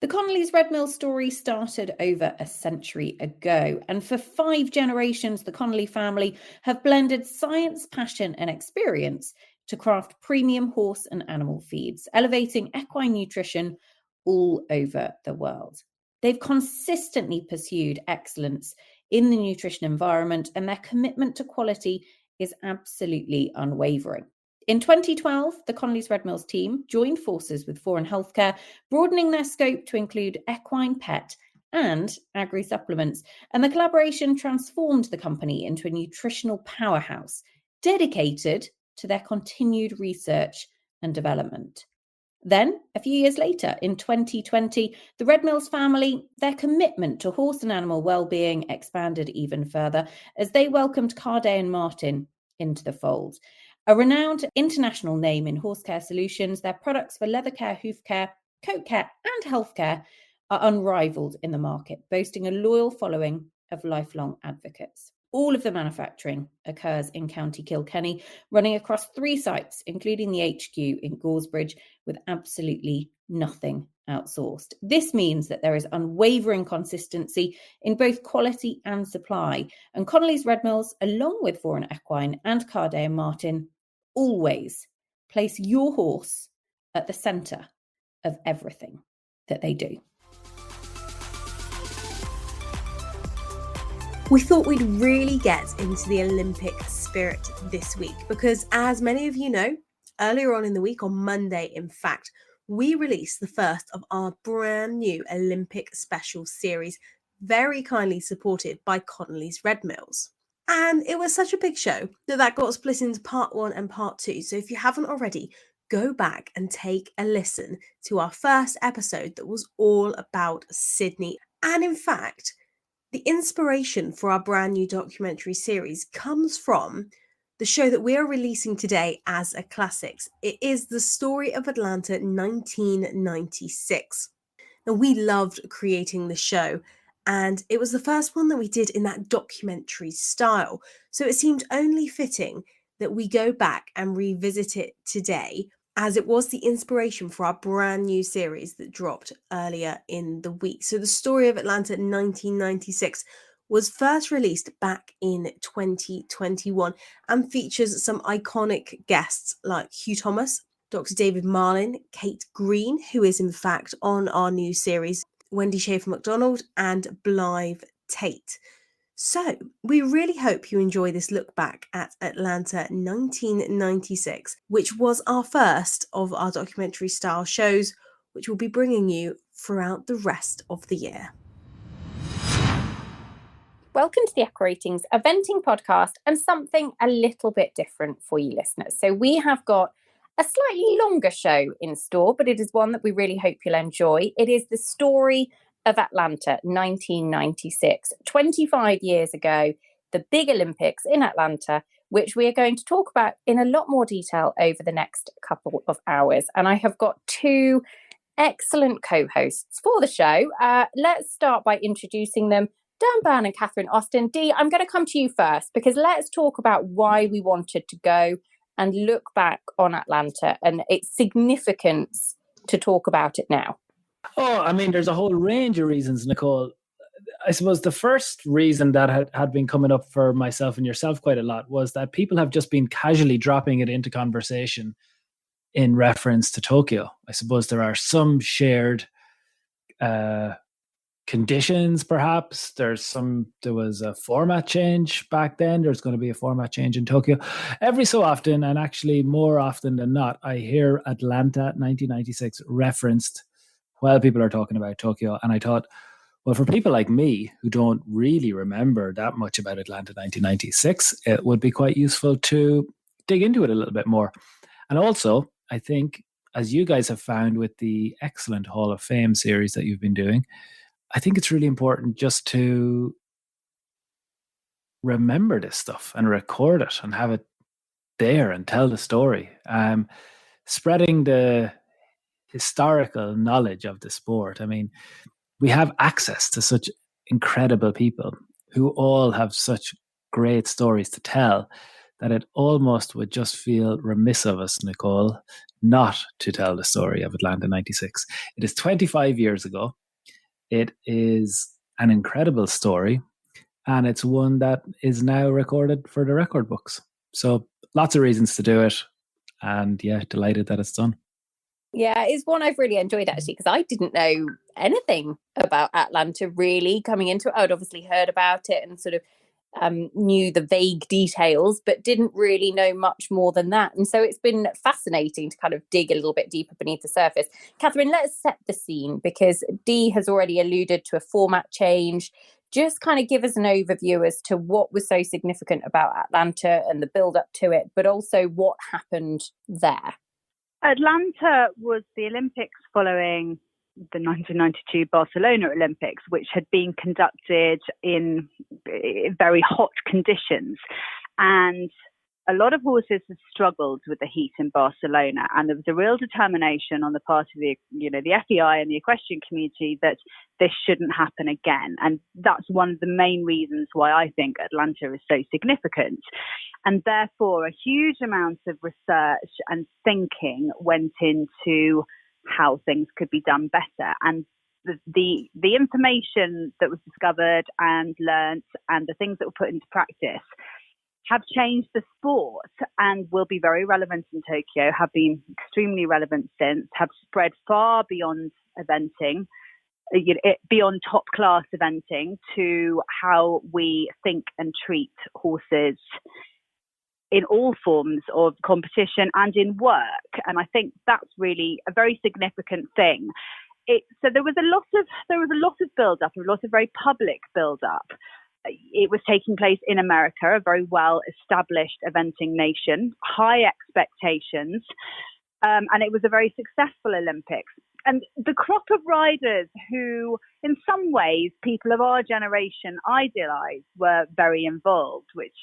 The Connolly's Red Mill story started over a century ago, and for 5 generations, the Connolly family have blended science, passion, and experience to craft premium horse and animal feeds, elevating equine nutrition all over the world. They've consistently pursued excellence in the nutrition environment, and their commitment to quality is absolutely unwavering. In 2012, the Connolly's Red Mills team joined forces with Foreign Healthcare, broadening their scope to include equine, pet, and agri-supplements, and the collaboration transformed the company into a nutritional powerhouse dedicated to their continued research and development. Then, a few years later, in 2020, the Red Mills family, their commitment to horse and animal well-being expanded even further as they welcomed Cardet and Martin into the fold. A renowned international name in horse care solutions, their products for leather care, hoof care, coat care, and healthcare are unrivaled in the market, boasting a loyal following of lifelong advocates. All of the manufacturing occurs in County Kilkenny, running across 3 sites, including the HQ in Goresbridge, with absolutely nothing outsourced. This means that there is unwavering consistency in both quality and supply, and Connolly's Red Mills, along with Foreign Equine and Cardet and Martin, always place your horse at the centre of everything that they do. We thought we'd really get into the Olympic spirit this week because, as many of you know, earlier on in the week, on Monday, in fact, we released the first of our brand new Olympic special series, very kindly supported by Connolly's Red Mills. And it was such a big show that got split into part 1 and part 2. So if you haven't already, go back and take a listen to our first episode that was all about Sydney. And in fact, the inspiration for our brand new documentary series comes from the show that we are releasing today as a classics. It is the story of Atlanta 1996. Now, we loved creating the show, and it was the first one that we did in that documentary style. So it seemed only fitting that we go back and revisit it today, as it was the inspiration for our brand new series that dropped earlier in the week. So the story of Atlanta 1996 was first released back in 2021 and features some iconic guests like Hugh Thomas, Dr. David Marlin, Tait Green, who is in fact on our new series, Wendy Schaeffer Macdonald, and Blyth Tait. So, we really hope you enjoy this look back at Atlanta 1996, which was our first of our documentary style shows, which we'll be bringing you throughout the rest of the year. Welcome to the EquiRatings eventing podcast, and something a little bit different for you listeners. So we have got a slightly longer show in store, but it is one that we really hope you'll enjoy. It is the story of Atlanta 1996, 25 years ago, the big Olympics in Atlanta, which we are going to talk about in a lot more detail over the next couple of hours. And I have got 2 excellent co-hosts for the show. Let's start by introducing them. Dan Byrne and Catherine Austin. Dee, I'm going to come to you first, because let's talk about why we wanted to go and look back on Atlanta and its significance to talk about it now. Oh, I mean, there's a whole range of reasons, Nicole. I suppose the first reason that had been coming up for myself and yourself quite a lot was that people have just been casually dropping it into conversation in reference to Tokyo. I suppose there are some shared conditions, perhaps. There was a format change back then. There's going to be a format change in Tokyo. Every so often, and actually more often than not, I hear Atlanta 1996 referenced while people are talking about Tokyo. And I thought, well, for people like me who don't really remember that much about Atlanta 1996, it would be quite useful to dig into it a little bit more. And also, I think, as you guys have found with the excellent Hall of Fame series that you've been doing, I think it's really important just to remember this stuff and record it and have it there and tell the story. Spreading the historical knowledge of the sport. I mean, we have access to such incredible people who all have such great stories to tell. that it almost would just feel remiss of us, Nicole, not to tell the story of Atlanta 96. It is 25 years ago. It is an incredible story, and it's one that is now recorded for the record books. So lots of reasons to do it, and yeah, delighted that it's done. Yeah, it's one I've really enjoyed, actually, because I didn't know anything about Atlanta really coming into it. I'd obviously heard about it and sort of knew the vague details, but didn't really know much more than that. And so it's been fascinating to kind of dig a little bit deeper beneath the surface. Catherine, let's set the scene, because Dee has already alluded to a format change. Just kind of give us an overview as to what was so significant about Atlanta and the build up to it, but also what happened there. Atlanta was the Olympics following the 1992 Barcelona Olympics, which had been conducted in very hot conditions. And a lot of horses had struggled with the heat in Barcelona, and there was a real determination on the part of the FEI and the equestrian community that this shouldn't happen again. And that's one of the main reasons why I think Atlanta is so significant. And therefore, a huge amount of research and thinking went into how things could be done better. And the information that was discovered and learnt and the things that were put into practice have changed the sport and will be very relevant in Tokyo, have been extremely relevant since, have spread far beyond eventing, beyond top class eventing, to how we think and treat horses in all forms of competition and in work. And I think that's really a very significant thing. So there was a lot of build up, a lot of very public build up. It was taking place in America, a very well established eventing nation, high expectations, and it was a very successful Olympics. And the crop of riders who, in some ways, people of our generation idealise, were very involved, which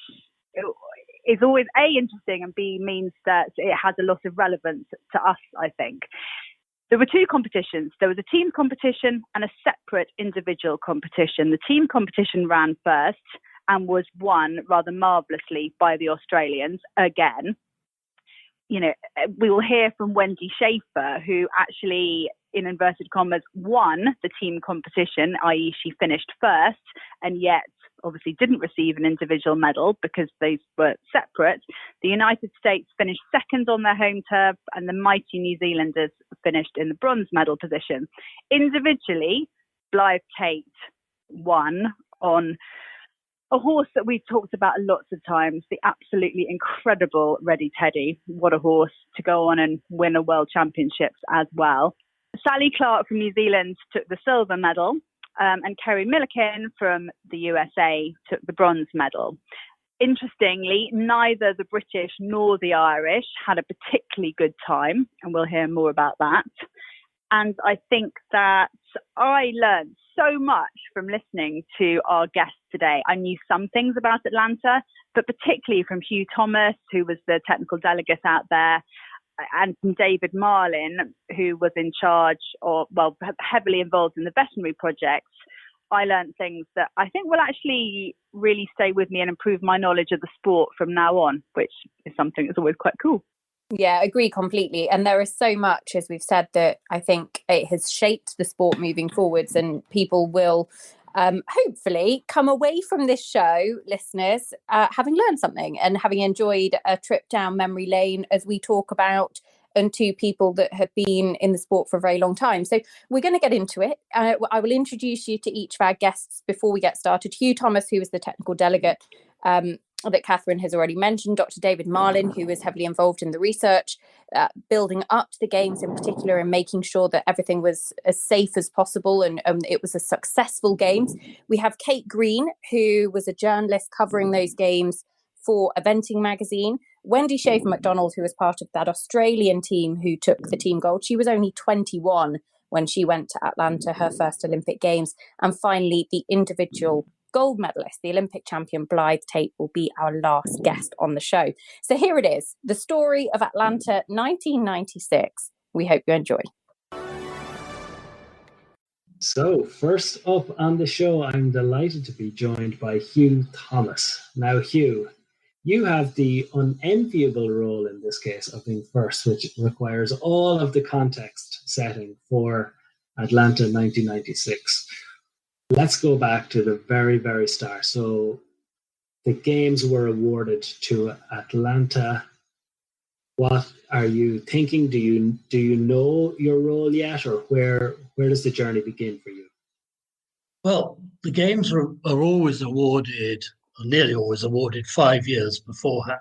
is always A, interesting, and B, means that it has a lot of relevance to us, I think. There were two competitions. There was a team competition and a separate individual competition. The team competition ran first and was won rather marvellously by the Australians again. You know, we will hear from Wendy Schaeffer, who actually, in inverted commas, won the team competition, i.e. she finished first, and yet obviously didn't receive an individual medal because they were separate. The United States finished second on their home turf, and the mighty New Zealanders finished in the bronze medal position. Individually, Blyth Tait won on a horse that we've talked about lots of times, the absolutely incredible Ready Teddy. What a horse to go on and win a world championships as well. Sally Clark from New Zealand took the silver medal, and Kerry Milliken from the USA took the bronze medal. Interestingly, neither the British nor the Irish had a particularly good time, and we'll hear more about that. And I think that I learned so much from listening to our guests today. I knew some things about Atlanta, but particularly from Hugh Thomas, who was the technical delegate out there, and from David Marlin, who was in charge or, well, heavily involved in the veterinary projects. I learned things that I think will actually really stay with me and improve my knowledge of the sport from now on, which is something that's always quite cool. Yeah, I agree completely. And there is so much, as we've said, that I think it has shaped the sport moving forwards, and people will hopefully come away from this show, listeners, having learned something and having enjoyed a trip down memory lane as we talk about and to people that have been in the sport for a very long time. So we're going to get into it. I will introduce you to each of our guests before we get started. Hugh Thomas, who is the technical delegate that Catherine has already mentioned, Dr. David Marlin, who is heavily involved in the research, building up to the games in particular and making sure that everything was as safe as possible and it was a successful games. We have Kate Green, who was a journalist covering those games for Eventing magazine. Wendy Schaeffer Macdonald, who was part of that Australian team who took the team gold. She was only 21 when she went to Atlanta, her first Olympic Games. And finally, the individual gold medalist, the Olympic champion Blyth Tait, will be our last guest on the show. So here it is, the story of Atlanta 1996. We hope you enjoy. So first up on the show, I'm delighted to be joined by Hugh Thomas. Now, Hugh, you have the unenviable role in this case of being first, which requires all of the context setting for Atlanta 1996. Let's go back to the very, very start. So the games were awarded to Atlanta. What are you thinking? Do you know your role yet, or where does the journey begin for you? Well, the games are always awarded, or nearly always awarded, 5 years beforehand.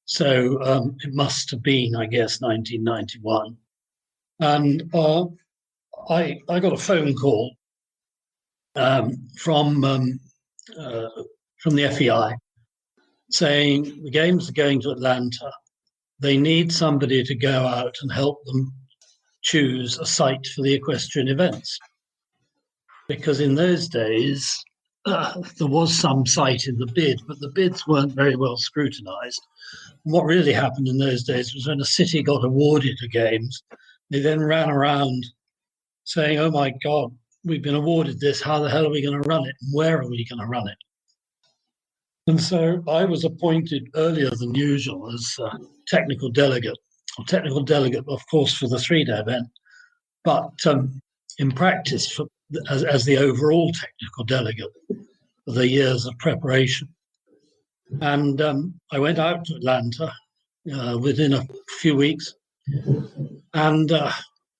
So it must have been, I guess, 1991. And I got a phone call from the FEI saying the games are going to Atlanta. They need somebody to go out and help them choose a site for the equestrian events. Because in those days, there was some site in the bid, but the bids weren't very well scrutinized. And what really happened in those days was when a city got awarded the games, they then ran around saying, oh my God, we've been awarded this, how the hell are we going to run it? And where are we going to run it? And so I was appointed earlier than usual as technical delegate, of course, for the 3-day event, but in practice as the overall technical delegate for the years of preparation. And I went out to Atlanta within a few weeks and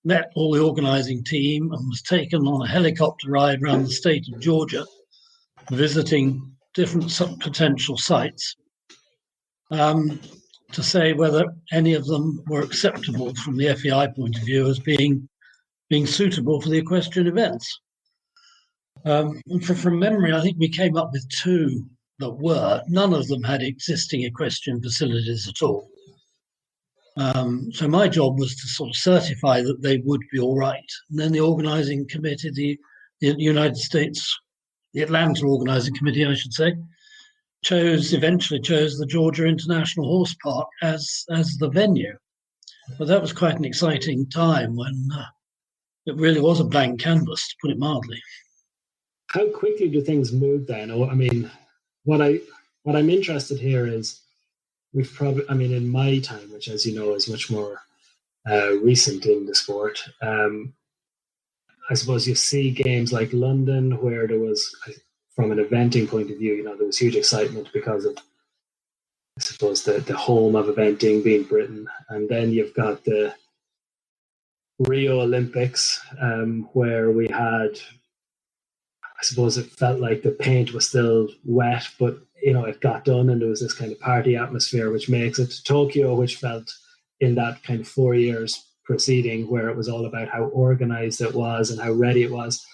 met all the organising team and was taken on a helicopter ride around the state of Georgia, visiting different potential sites to say whether any of them were acceptable from the FEI point of view as being suitable for the equestrian events. From memory, I think we came up with 2 that were. None of them had existing equestrian facilities at all. So my job was to sort of certify that they would be all right. And then the organising committee, the United States, the Atlanta Organising Committee, I should say, eventually chose the Georgia International Horse Park as the venue. But that was quite an exciting time when it really was a blank canvas, to put it mildly. How quickly do things move then? I mean, what I'm interested here is we've probably, I mean, in my time, which as you know is much more recent in the sport, I suppose you see games like London where there was, from an eventing point of view, there was huge excitement because of, I suppose, the home of eventing being Britain. And then you've got the Rio Olympics where we had, I suppose it felt like the paint was still wet, but it got done and there was this kind of party atmosphere which makes it. Tokyo, which felt in that kind of 4 years preceding where it was all about how organized it was and how ready it was.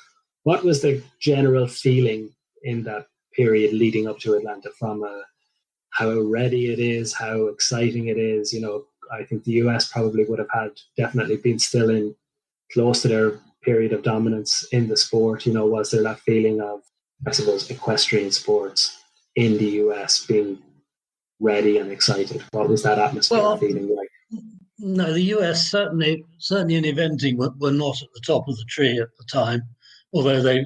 What was the general feeling in that period leading up to Atlanta from how ready it is, how exciting it is? I think the US probably would have had definitely been still in close to their period of dominance in the sport. Was there that feeling of, I suppose, equestrian sports in the US being ready and excited? What was that atmosphere feeling like? No, the US certainly in eventing were not at the top of the tree at the time, although they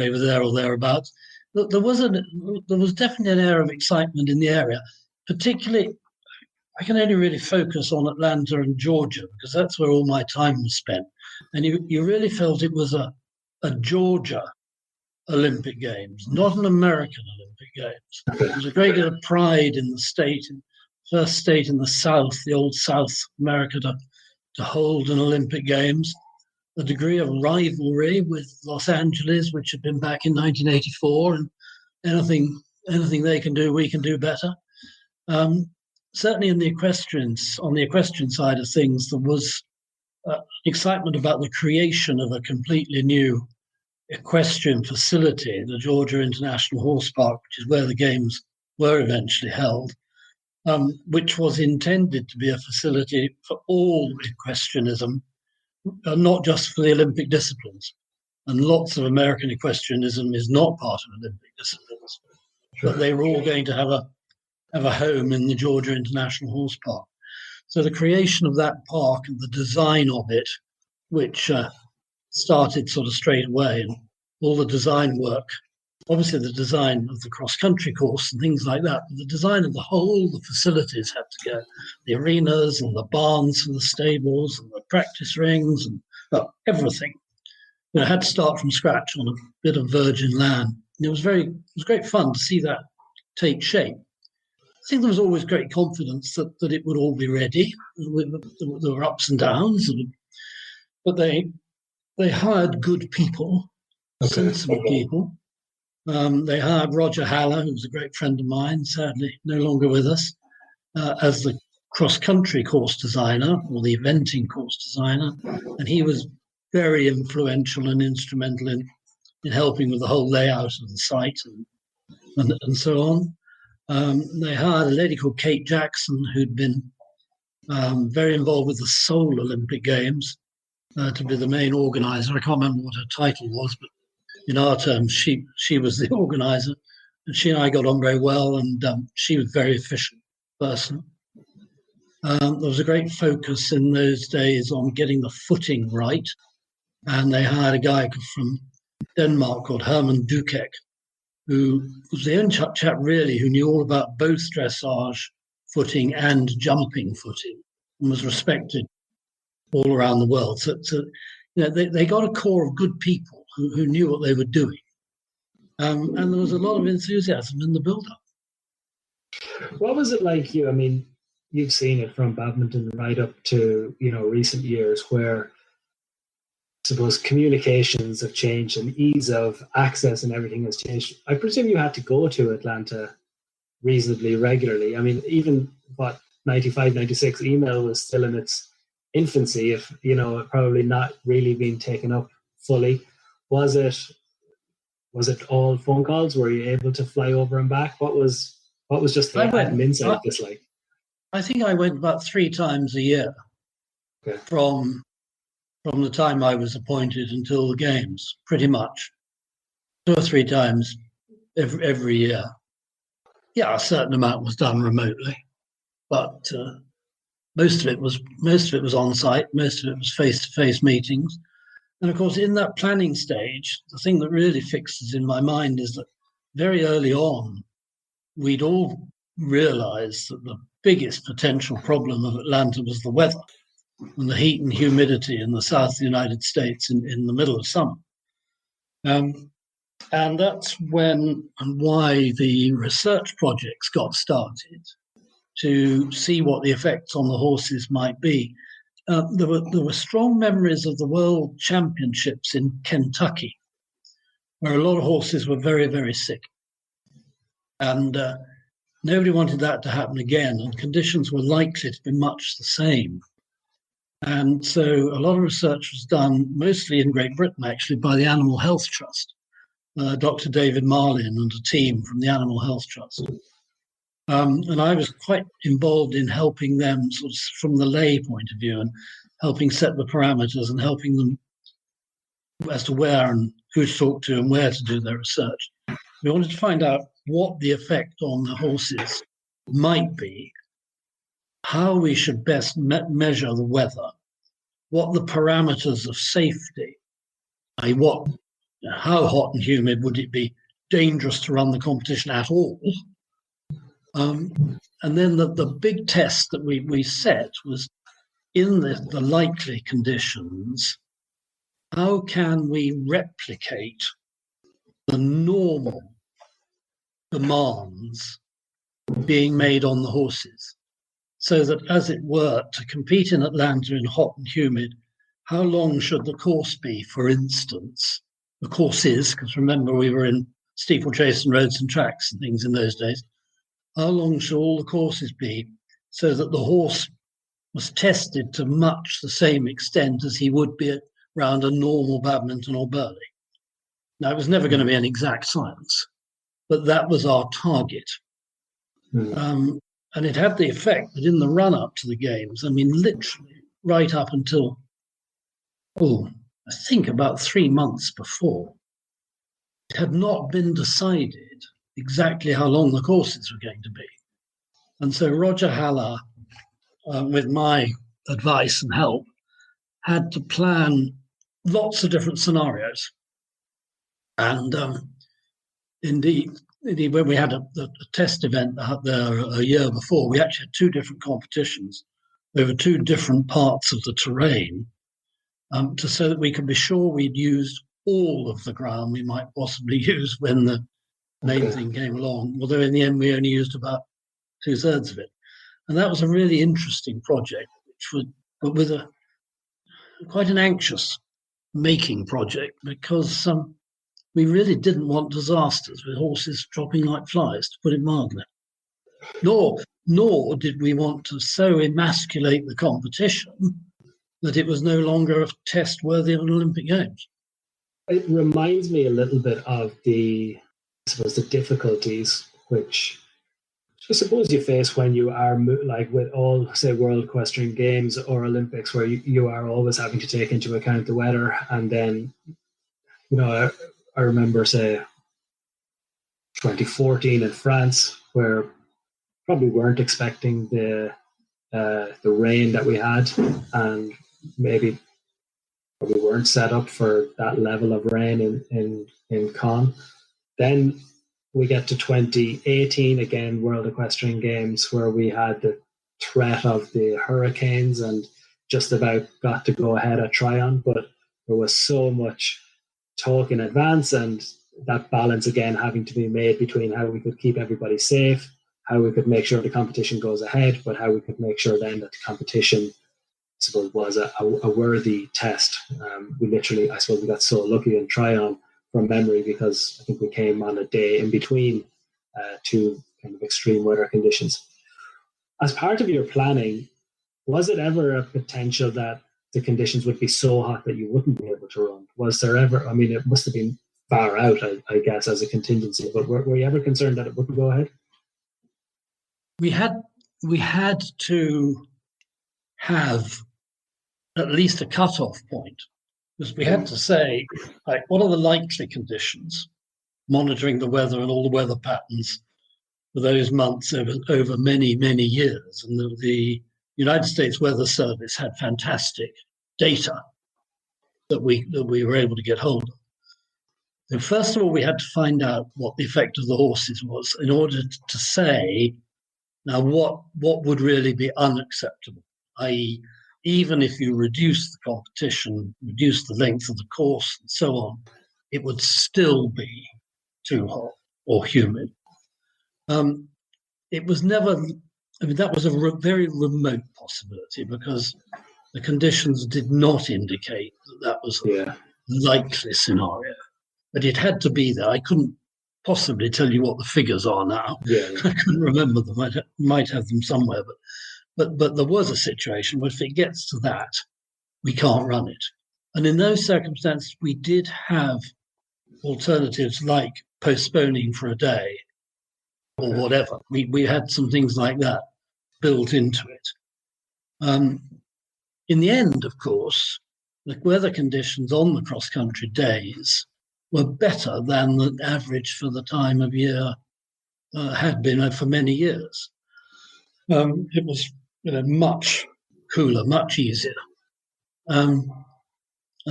were there or thereabouts. There was definitely an air of excitement in the area. Particularly, I can only really focus on Atlanta and Georgia because that's where all my time was spent. And you really felt it was a Georgia Olympic Games, not an American Olympic Games. There was a great deal of pride in the state, first state in the South, the old South America, to hold an Olympic Games. A degree of rivalry with Los Angeles, which had been back in 1984, and anything they can do, we can do better. Certainly on the equestrian side of things, there was excitement about the creation of a completely new equestrian facility, the Georgia International Horse Park, which is where the games were eventually held, which was intended to be a facility for all equestrianism, not just for the Olympic disciplines. And lots of American equestrianism is not part of Olympic disciplines, but they were all going to have a home in the Georgia International Horse Park. So the creation of that park and the design of it, which started sort of straight away, and all the design work obviously the design of the cross-country course and things like that, but the design of the facilities had to go. The arenas and the barns and the stables and the practice rings and everything. You know, had to start from scratch on a bit of virgin land. And it was great fun to see that take shape. I think there was always great confidence that it would all be ready. There were ups and downs, but they hired good people, sensible people. They hired Roger Haller, who was a great friend of mine, sadly no longer with us, as the cross-country course designer or the eventing course designer. And he was very influential and instrumental in helping with the whole layout of the site and so on. They hired a lady called Tait Jackson, who'd been very involved with the Seoul Olympic Games, to be the main organizer. I can't remember what her title was, but in our terms, she was the organizer, and she and I got on very well, and she was a very efficient person. There was a great focus in those days on getting the footing right, and they hired a guy from Denmark called Herman Dukek, who was the only chap really who knew all about both dressage, footing, and jumping footing, and was respected all around the world. So you know, they got a core of good people who knew what they were doing. And there was a lot of enthusiasm in the build-up. What was it like, Hugh? I mean, you've seen it from badminton right up to, you know, recent years, where I suppose communications have changed and ease of access and everything has changed. I presume you had to go to Atlanta reasonably regularly. I mean, even 95, 96, email was still in its infancy, if, you know, probably not really being taken up fully. Was it all phone calls? Were you able to fly over and back? What was just the admin side of this like? I think I went about 3 times a year. Okay. From the time I was appointed until the games, pretty much 2 or 3 times every year. Yeah, a certain amount was done remotely, but most of it was on site. Most of it was face-to-face meetings. And of course, in that planning stage, the thing that really fixes in my mind is that very early on, we'd all realized that the biggest potential problem of Atlanta was the weather and the heat and humidity in the south of the United States in the middle of summer. And that's when and why the research projects got started, to see what the effects on the horses might be. There were strong memories of the World Championships in Kentucky, where a lot of horses were very, very sick. And nobody wanted that to happen again, and conditions were likely to be much the same. And so a lot of research was done, mostly in Great Britain, actually, by the Animal Health Trust, Dr. David Marlin and a team from the Animal Health Trust. And I was quite involved in helping them sort of from the lay point of view and helping set the parameters and helping them as to where and who to talk to and where to do their research. We wanted to find out what the effect on the horses might be, how we should best measure the weather, what the parameters of safety, how hot and humid would it be dangerous to run the competition at all. And then the big test that we set was, in the likely conditions, how can we replicate the normal demands being made on the horses, so that, as it were, to compete in Atlanta in hot and humid, how long should the course be, for instance? The course is, because remember, we were in steeplechase and roads and tracks and things in those days. How long should all the courses be, so that the horse was tested to much the same extent as he would be around a normal badminton or burley? Now, it was never going to be an exact science, but that was our target. And it had the effect that in the run-up to the games, I mean, literally right up until, I think about 3 months before, it had not been decided exactly how long the courses were going to be. And so Roger Haller, with my advice and help, had to plan lots of different scenarios. And Indeed, when we had a test event out there a year before, we actually had two different competitions over two different parts of the terrain, so that we could be sure we'd used all of the ground we might possibly use when the main thing came along, although in the end we only used about 2/3 of it. And that was a really interesting project, but with quite an anxious making project, because we really didn't want disasters with horses dropping like flies, to put it mildly. Nor did we want to so emasculate the competition that it was no longer a test worthy of an Olympic Games. It reminds me a little bit of the difficulties which I suppose you face when you are like with all, say, World Equestrian Games or Olympics, where you are always having to take into account the weather. And then, I remember, say, 2014 in France, where probably weren't expecting the rain that we had, and maybe probably weren't set up for that level of rain in Cannes. Then we get to 2018, again, World Equestrian Games, where we had the threat of the hurricanes and just about got to go ahead at Tryon, but there was so much talk in advance, and that balance again having to be made between how we could keep everybody safe, how we could make sure the competition goes ahead, but how we could make sure then that the competition, I suppose, was a worthy test. We got so lucky in Tryon from memory, because I think we came on a day in between two kind of extreme weather conditions. As part of your planning, was it ever a potential that the conditions would be so hot that you wouldn't be able to run? Was there ever, it must have been far out, I guess, as a contingency, but were you ever concerned that it wouldn't go ahead? We had to have at least a cut-off point, because we had to say, like, what are the likely conditions, monitoring the weather and all the weather patterns for those months over many, many years. And the United States Weather Service had fantastic data that we were able to get hold of. So first of all, we had to find out what the effect of the horses was in order to say, now what would really be unacceptable, i.e., even if you reduce the competition, reduce the length of the course and so on, it would still be too hot or humid. It was never, that was a very remote possibility, because the conditions did not indicate that was a likely scenario. But it had to be there. I couldn't possibly tell you what the figures are now. I couldn't remember them. I might have them somewhere, but there was a situation where if it gets to that, we can't run it. And in those circumstances, we did have alternatives like postponing for a day or whatever. We had some things like that built into it. In the end, of course, the weather conditions on the cross-country days were better than the average for the time of year had been for many years. It was much cooler, much easier. And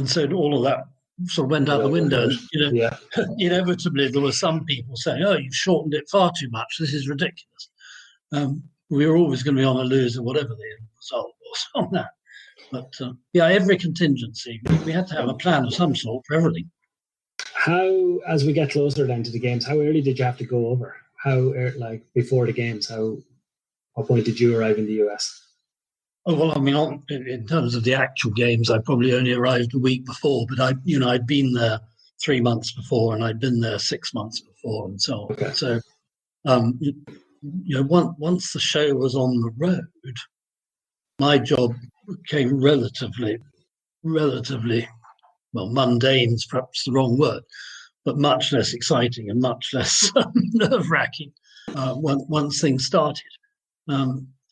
so all of that sort of went out the window. Inevitably, there were some people saying, "Oh, you've shortened it far too much. This is ridiculous." We were always going to be on a loser, whatever the end result was on that. But every contingency, we had to have a plan of some sort for everything. How, as we get closer then to the games, how early did you have to go over? Before the games, what point did you arrive in the US? Oh, well, in terms of the actual games, I probably only arrived a week before, but I'd been there 3 months before, and I'd been there 6 months before, and so on. Okay. So, once the show was on the road, my job became relatively, well, mundane is perhaps the wrong word, but much less exciting and much less nerve-wracking once things started.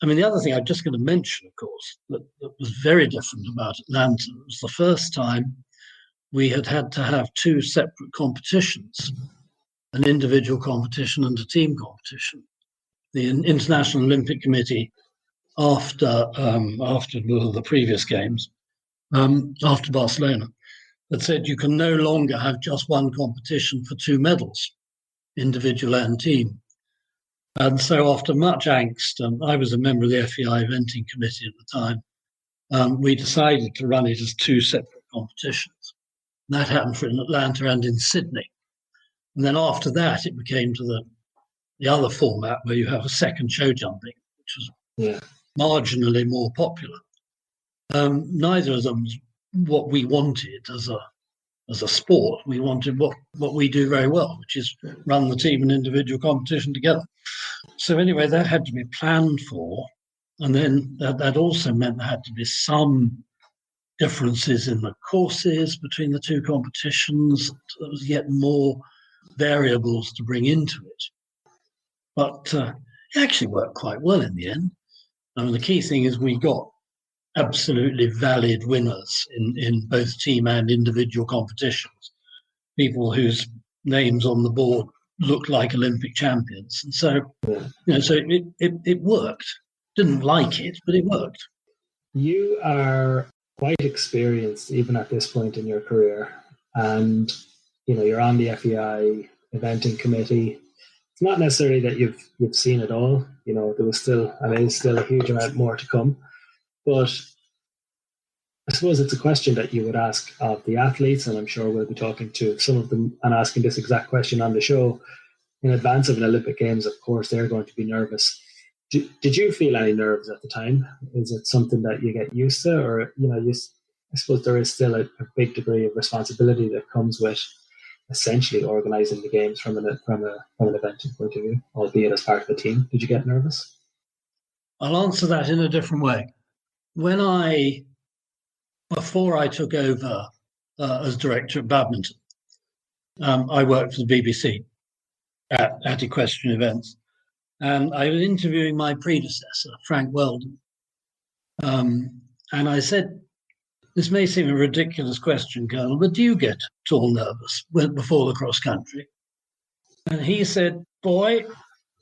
The other thing I'm just going to mention, of course, that was very different about Atlanta was the first time we had to have two separate competitions, an individual competition and a team competition. The International Olympic Committee, after the previous games, after Barcelona, had said you can no longer have just one competition for two medals. individual and team. And so after much angst, I was a member of the FEI eventing committee at the time, we decided to run it as 2 separate competitions. And that happened in Atlanta and in Sydney. And then after that, it became to the other format where you have a second show jumping, which was marginally more popular. Neither of them was what we wanted as a sport. We wanted what we do very well, which is run the team and individual competition together. So anyway, that had to be planned for. And then that also meant there had to be some differences in the courses between the 2 competitions. There was yet more variables to bring into it. But it actually worked quite well in the end. I mean, the key thing is we got absolutely valid winners in both team and individual competitions, people whose names on the board looked like Olympic champions. And so, so it worked. Didn't like it, but it worked. You are quite experienced even at this point in your career, and you're on the FEI eventing committee. It's not necessarily that you've seen it all. There was still a huge amount more to come. But I suppose it's a question that you would ask of the athletes, and I'm sure we'll be talking to some of them and asking this exact question on the show. In advance of an Olympic Games, of course, they're going to be nervous. Did you feel any nerves at the time? Is it something that you get used to, or I suppose there is still a big degree of responsibility that comes with essentially organising the games from an eventing point of view, albeit as part of a team. Did you get nervous? I'll answer that in a different way. Before I took over as director of badminton, I worked for the BBC at equestrian events, and I was interviewing my predecessor, Frank Weldon, and I said, "This may seem a ridiculous question, Colonel, but do you get at all nervous before the cross country?" And he said, "Boy,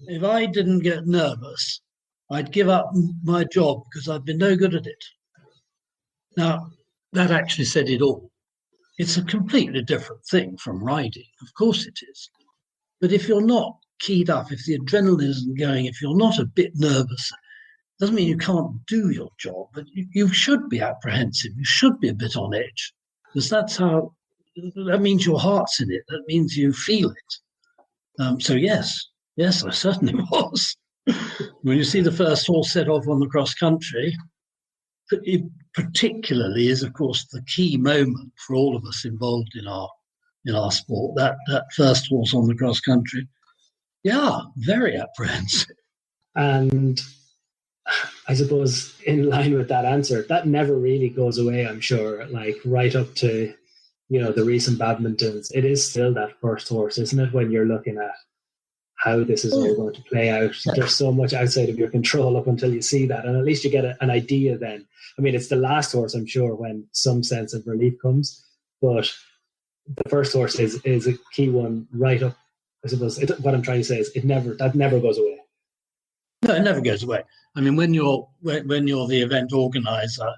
if I didn't get nervous, I'd give up my job because I'd be no good at it." Now, that actually said it all. It's a completely different thing from riding. Of course it is. But if you're not keyed up, if the adrenaline isn't going, if you're not a bit nervous, doesn't mean you can't do your job, but you should be apprehensive. You should be a bit on edge, because that means your heart's in it. That means you feel it. So yes, I certainly was. When you see the first horse set off on the cross country, it particularly is, of course, the key moment for all of us involved in our sport. That first horse on the cross country, very apprehensive. And I suppose in line with that answer, that never really goes away, I'm sure, like right up to, the recent badmintons. It is still that first horse, isn't it, when you're looking at how this is all going to play out. There's so much outside of your control up until you see that, and at least you get an idea then. I mean, it's the last horse, I'm sure, when some sense of relief comes, but the first horse is a key one right up. I suppose what I'm trying to say is that never goes away. No, it never goes away. I mean, when you're the event organizer,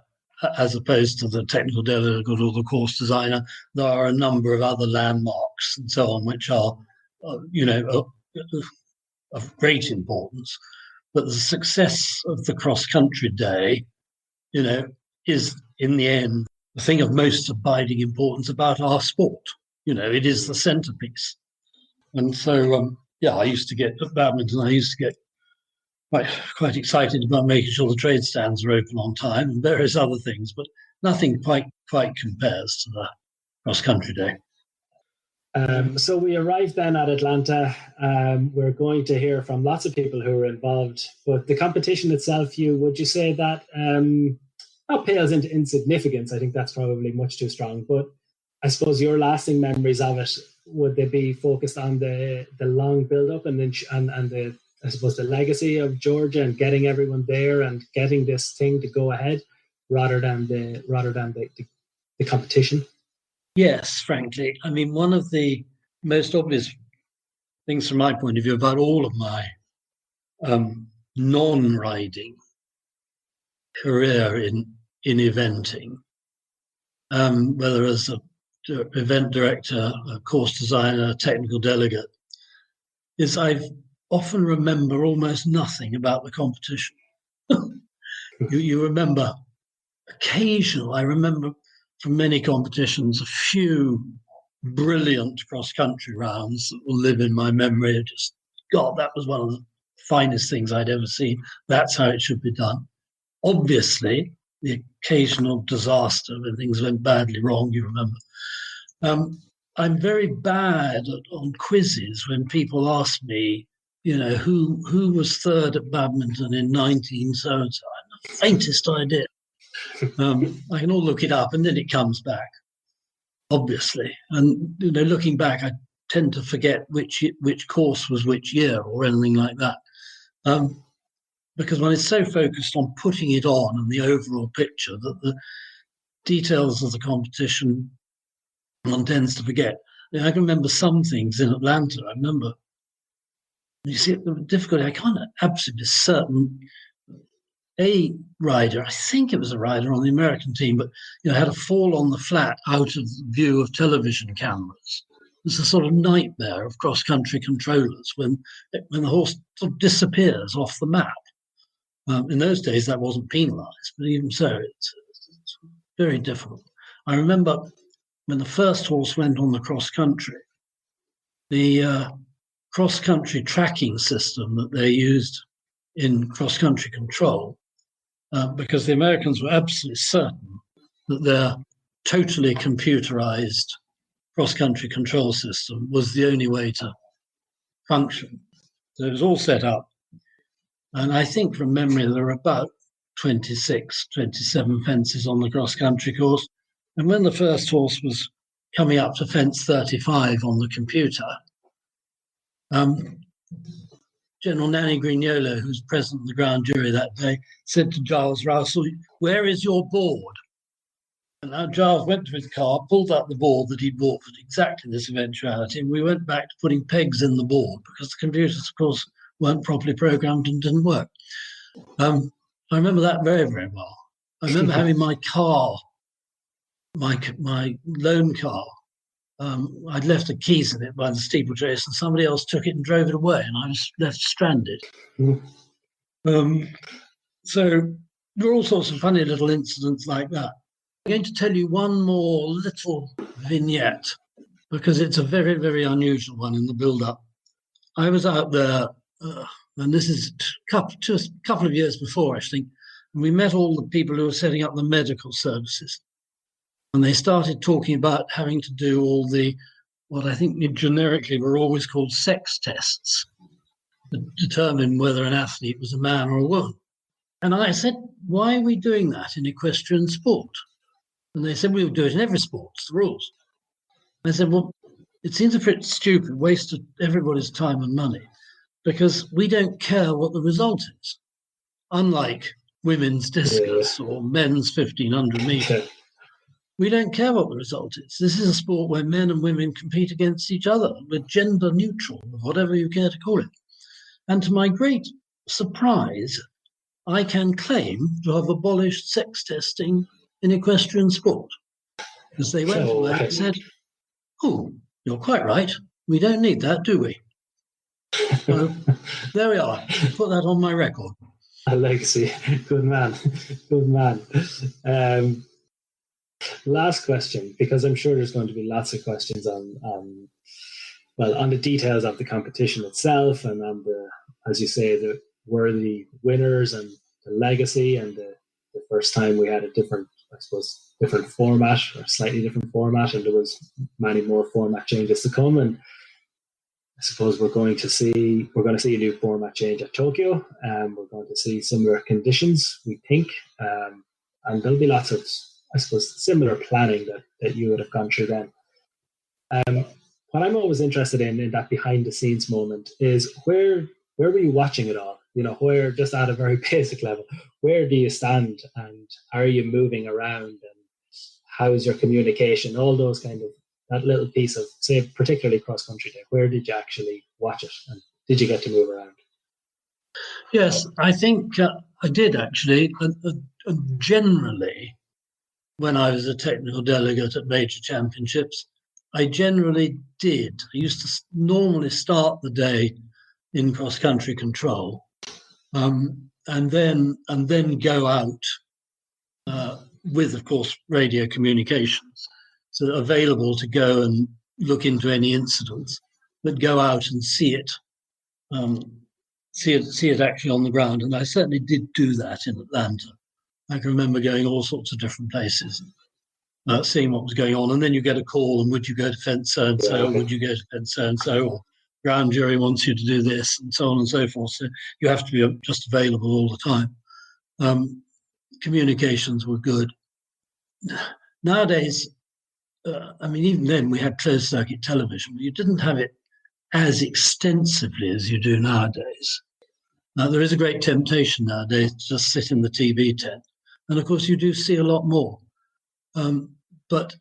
as opposed to the technical delegate or the course designer, there are a number of other landmarks and so on, which are, of great importance. But the success of the cross-country day, is in the end the thing of most abiding importance about our sport. It is the centerpiece. And so, I used to get at badminton, quite excited about making sure the trade stands are open on time and various other things, but nothing quite compares to the cross-country day. So we arrived then at Atlanta. We're going to hear from lots of people who were involved, but the competition itself, Hugh, would you say that not pales into insignificance? I think that's probably much too strong, but I suppose your lasting memories of it, would they be focused on the long build-up and the I suppose the legacy of Georgia and getting everyone there and getting this thing to go ahead rather than the competition? Yes, frankly. I mean, one of the most obvious things from my point of view about all of my non-riding career in eventing, whether as an event director, a course designer, a technical delegate, is I often remember almost nothing about the competition. You remember occasional. I remember from many competitions a few brilliant cross-country rounds that will live in my memory. Just, God, that was one of the finest things I'd ever seen. That's how it should be done. Obviously, the occasional disaster when things went badly wrong, you remember. I'm very bad on quizzes when people ask me, who was third at badminton in 19 so-and-so. I have the faintest idea. I can all look it up and then it comes back, obviously. And, looking back, I tend to forget which course was which year or anything like that. Because one is so focused on putting it on and the overall picture that the details of the competition one tends to forget. I can remember some things in Atlanta. I remember, you see, the difficulty, I can't absolutely be certain. A rider, I think it was a rider on the American team, but had a fall on the flat out of view of television cameras. It's a sort of nightmare of cross-country controllers when the horse sort of disappears off the map. In those days, that wasn't penalised, but even so, it's very difficult. I remember when the first horse went on the cross-country, the cross-country tracking system that they used in cross-country control, because the Americans were absolutely certain that their totally computerized cross-country control system was the only way to function. So it was all set up. And I think from memory, there were about 26, 27 fences on the cross-country course. And when the first horse was coming up to fence 35 on the computer, General Nanny Grignolo, who was present in the grand jury that day, said to Giles Rousel, "Where is your board?" And now Giles went to his car, pulled out the board that he'd bought for exactly this eventuality, and we went back to putting pegs in the board because the computers, of course, weren't properly programmed and didn't work. I remember that very, very well. I remember having my car, my loan car. I'd left the keys in it by the steeplechase, and somebody else took it and drove it away, and I was left stranded. So there are all sorts of funny little incidents like that. I'm going to tell you one more little vignette because it's a very, very unusual one in the build-up. I was out there, and this is just a couple of years before, I think, and we met all the people who were setting up the medical services. And they started talking about having to do all the, what I think generically were always called sex tests to determine whether an athlete was a man or a woman. And I said, why are we doing that in equestrian sport? And they said, we'll do it in every sport, it's the rules. And I said, well, it seems a bit stupid, waste of everybody's time and money, because we don't care what the result is. Unlike women's discus or men's 1500 metre. We don't care what the result is. This is a sport where men and women compete against each other. We're gender neutral, whatever you care to call it. And to my great surprise, I can claim to have abolished sex testing in equestrian sport. Because they went away and said, oh, you're quite right. We don't need that, do we? So there we are. Put that on my record. A legacy. Good man. Good man. Last question, because I'm sure there's going to be lots of questions on the details of the competition itself and on the, as you say, the worthy winners and the legacy and the first time we had a different format or slightly different format, and there was many more format changes to come. And I suppose we're going to see a new format change at Tokyo. We're going to see similar conditions, we think, and there'll be lots of, I suppose, similar planning that you would have gone through then. What I'm always interested in that behind the scenes moment is where were you watching it all? Where, just at a very basic level, where do you stand, and are you moving around, and how's your communication? All those kind of, that little piece of, say, particularly cross country day. Where did you actually watch it, and did you get to move around? Yes, I think I did actually. Generally, when I was a technical delegate at major championships, I generally did. I used to normally start the day in cross-country control, and then go out with, of course, radio communications, so available to go and look into any incidents, but go out and see it actually on the ground. And I certainly did do that in Atlanta. I can remember going all sorts of different places, seeing what was going on, and then you get a call, and would you go to fence so-and-so, or would you go to fence so-and-so, or ground jury wants you to do this, and so on and so forth. So you have to be just available all the time. Communications were good. Nowadays, even then we had closed circuit television, but you didn't have it as extensively as you do nowadays. Now, there is a great temptation nowadays to just sit in the TV tent. And of course, you do see a lot more. But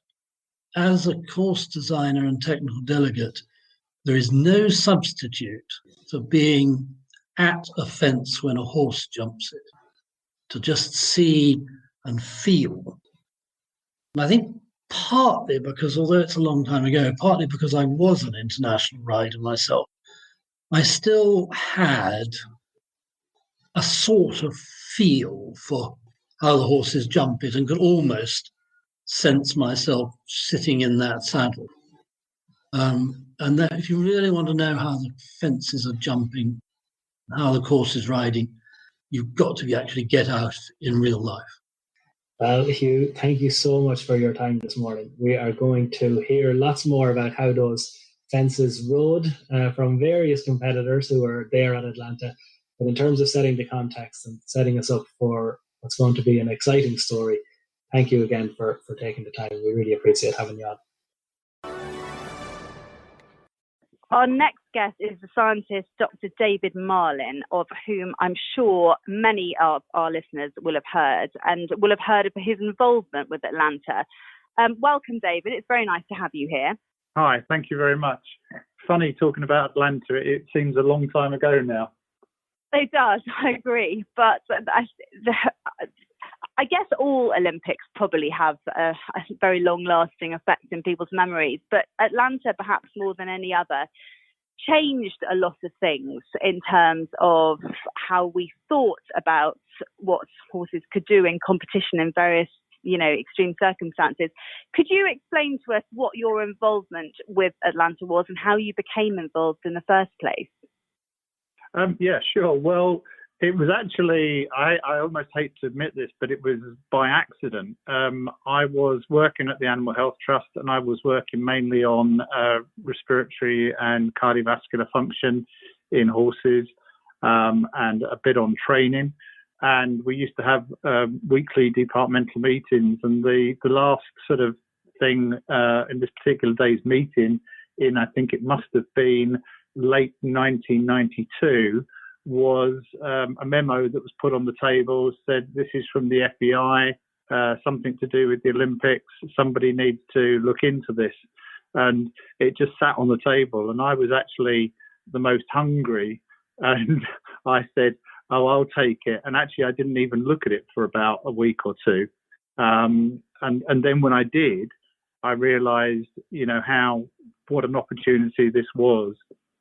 as a course designer and technical delegate, there is no substitute for being at a fence when a horse jumps it, to just see and feel. And I think partly because, although it's a long time ago, partly because I was an international rider myself, I still had a sort of feel for how the horses jump it, and could almost sense myself sitting in that saddle. And that if you really want to know how the fences are jumping, how the course is riding, you've got to actually get out in real life. Well, Hugh, thank you so much for your time this morning. We are going to hear lots more about how those fences rode from various competitors who were there at Atlanta. But in terms of setting the context and setting us up for what's going to be an exciting story, thank you again for taking the time. We really appreciate having you on. Our next guest is the scientist Dr. David Marlin, of whom I'm sure many of our listeners will have heard, and will have heard of his involvement with Atlanta. Welcome, David. It's very nice to have you here. Hi, thank you very much. Funny talking about Atlanta. It seems a long time ago now. It does, I agree. But I guess all Olympics probably have a very long-lasting effect in people's memories, but Atlanta, perhaps more than any other, changed a lot of things in terms of how we thought about what horses could do in competition in various, extreme circumstances. Could you explain to us what your involvement with Atlanta was and how you became involved in the first place? Yeah, sure. Well, it was actually, I almost hate to admit this, but it was by accident. I was working at the Animal Health Trust, and I was working mainly on respiratory and cardiovascular function in horses, and a bit on training. And we used to have weekly departmental meetings, and the last sort of thing in this particular day's meeting, I think it must have been late 1992, was a memo that was put on the table, said this is from the FBI, something to do with the Olympics, somebody needs to look into this. And it just sat on the table, and I was actually the most hungry, and I said, oh, I'll take it. And actually I didn't even look at it for about a week or two, and then when I did, I realized what an opportunity this was.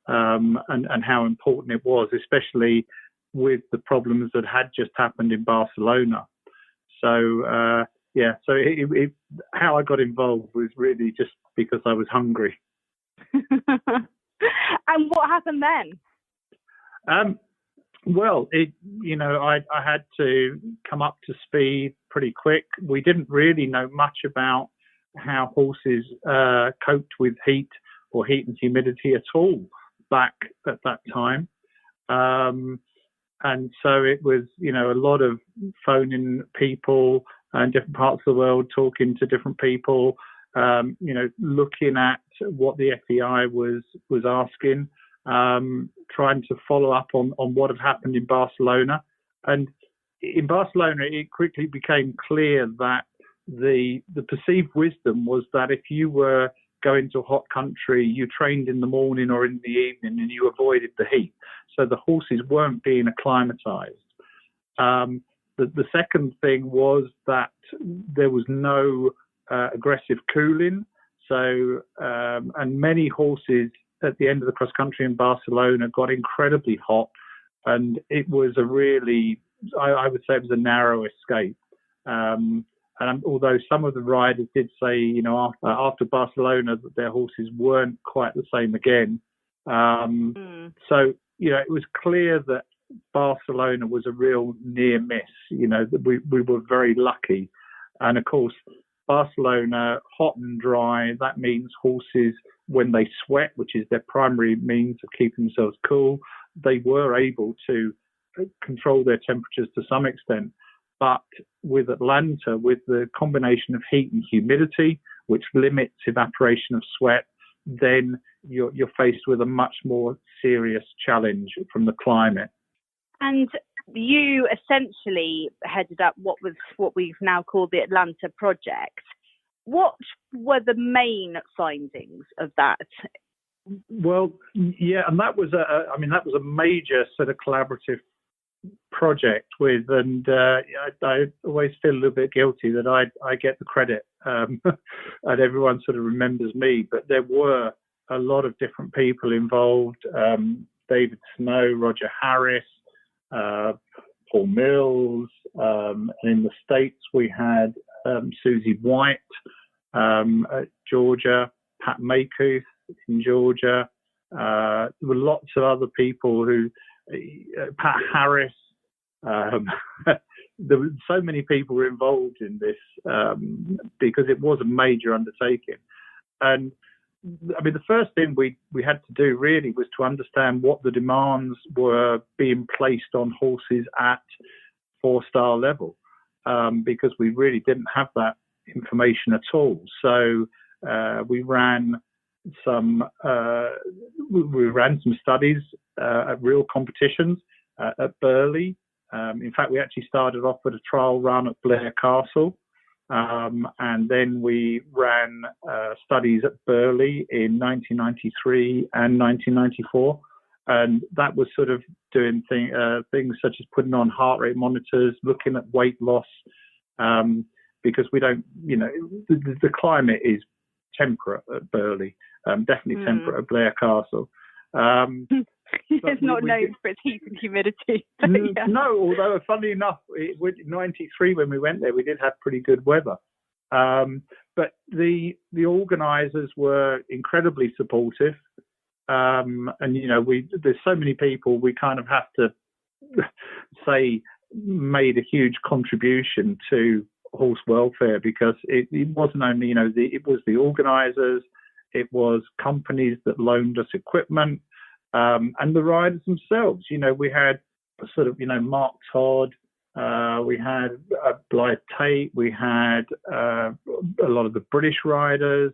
And how important it was, especially with the problems that had just happened in Barcelona. So, how I got involved was really just because I was hungry. And what happened then? Well, I had to come up to speed pretty quick. We didn't really know much about how horses coped with heat or heat and humidity at all back at that time, and so it was a lot of phoning people in different parts of the world, talking to different people, looking at what the FBI was asking, trying to follow up on what had happened in Barcelona. And in Barcelona it quickly became clear that the perceived wisdom was that if you were going to a hot country, you trained in the morning or in the evening, and you avoided the heat. So the horses weren't being acclimatized. The second thing was that there was no aggressive cooling. So, and many horses at the end of the cross country in Barcelona got incredibly hot, and it was a really, I would say it was a narrow escape. And although some of the riders did say, you know, after Barcelona that their horses weren't quite the same again. So, you know, it was clear that Barcelona was a real near miss. You know, we were very lucky. And of course, Barcelona, hot and dry, that means horses, when they sweat, which is their primary means of keeping themselves cool, they were able to control their temperatures to some extent. But with Atlanta, with the combination of heat and humidity, which limits evaporation of sweat, then you're faced with a much more serious challenge from the climate. And you essentially headed up what we've now called the Atlanta Project. What were the main findings of that? Well, yeah, and that was a major sort of collaborative project with, and I always feel a little bit guilty that I get the credit, and everyone sort of remembers me, but there were a lot of different people involved. David Snow, Roger Harris, Paul Mills, and in the States we had Susie White at Georgia, Pat Maycooth in Georgia. There were lots of other people who, Pat Harris. There were so many people were involved in this because it was a major undertaking. And I mean, the first thing we had to do really was to understand what the demands were being placed on horses at 4-star level, because we really didn't have that information at all. So we ran some studies at real competitions at Burghley. In fact, we actually started off with a trial run at Blair Castle, and then we ran studies at Burghley in 1993 and 1994. And that was sort of doing things such as putting on heart rate monitors, looking at weight loss, because we don't, you know, the climate is temperate at Burghley, definitely temperate at Blair Castle. It's not known for its heat and humidity. Yeah. No, although funnily enough, in 93 when we went there, we did have pretty good weather. But the organisers were incredibly supportive. And, you know, there's so many people we kind of have to say made a huge contribution to horse welfare, because it wasn't only, you know, it was the organisers, it was companies that loaned us equipment, and the riders themselves. You know, we had sort of, you know, Mark Todd, we had Blyth Tait, we had a lot of the British riders,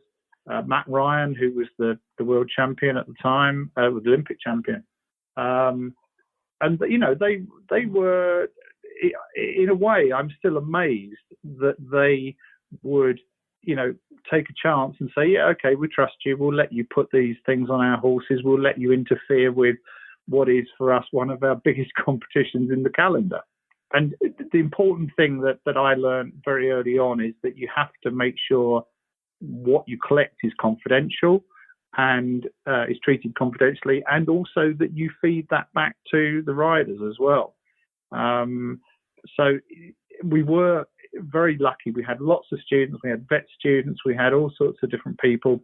Matt Ryan, who was the world champion at the time, was the Olympic champion. And, you know, they were, in a way, I'm still amazed that they would, you know, take a chance and say, yeah, okay, we trust you. We'll let you put these things on our horses. We'll let you interfere with what is for us one of our biggest competitions in the calendar. And the important thing that I learned very early on is that you have to make sure what you collect is confidential and is treated confidentially, and also that you feed that back to the riders as well. So we were very lucky. We had lots of students. We had vet students. We had all sorts of different people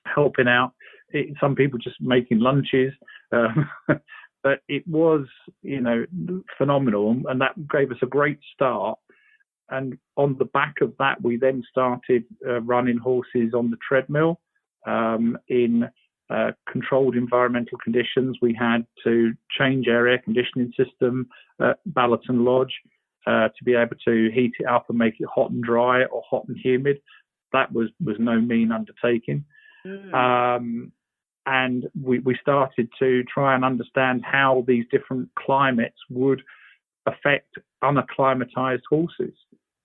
helping out. Some people just making lunches. But it was, you know, phenomenal, and that gave us a great start. And on the back of that, we then started running horses on the treadmill in controlled environmental conditions. We had to change our air conditioning system at Ballerton Lodge to be able to heat it up and make it hot and dry or hot and humid. That was no mean undertaking. And we started to try and understand how these different climates would affect unacclimatized horses.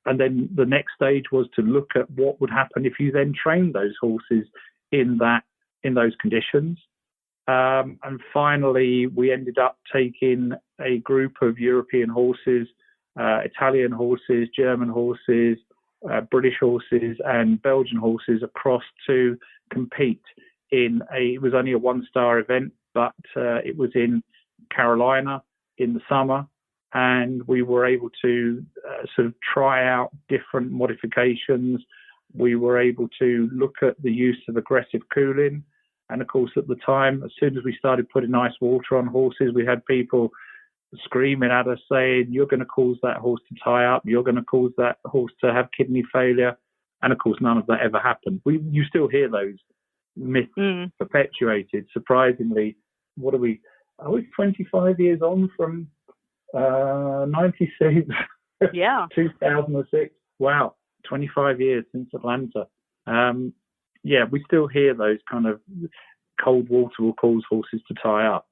And then the next stage was to look at what would happen if you then trained those horses in those conditions. And finally, we ended up taking a group of European horses, Italian horses, German horses, British horses and Belgian horses across to compete it was only a 1-star event, but it was in Carolina in the summer, and we were able to sort of try out different modifications. We were able to look at the use of aggressive cooling. And of course, at the time, as soon as we started putting ice water on horses, we had people screaming at us saying, "You're going to cause that horse to tie up. You're going to cause that horse to have kidney failure." And of course, none of that ever happened. You still hear those myths perpetuated. Surprisingly, are we 25 years on from 96? Yeah. 2006. Wow. 25 years since Atlanta. We still hear those kind of cold water will cause horses to tie up.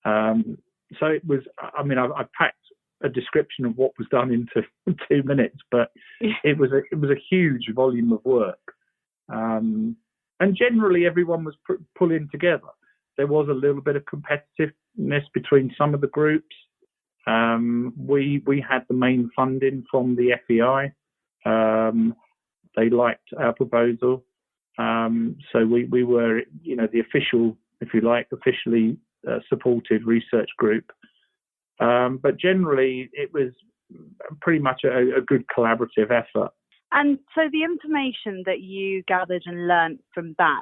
So it was, I packed a description of what was done into 2 minutes, but it was a huge volume of work. And generally everyone was pulling together. There was a little bit of competitiveness between some of the groups. We had the main funding from the FEI. They liked our proposal. So we were, the official, if you like, officially supported research group. But generally, it was pretty much a good collaborative effort. And so the information that you gathered and learnt from that,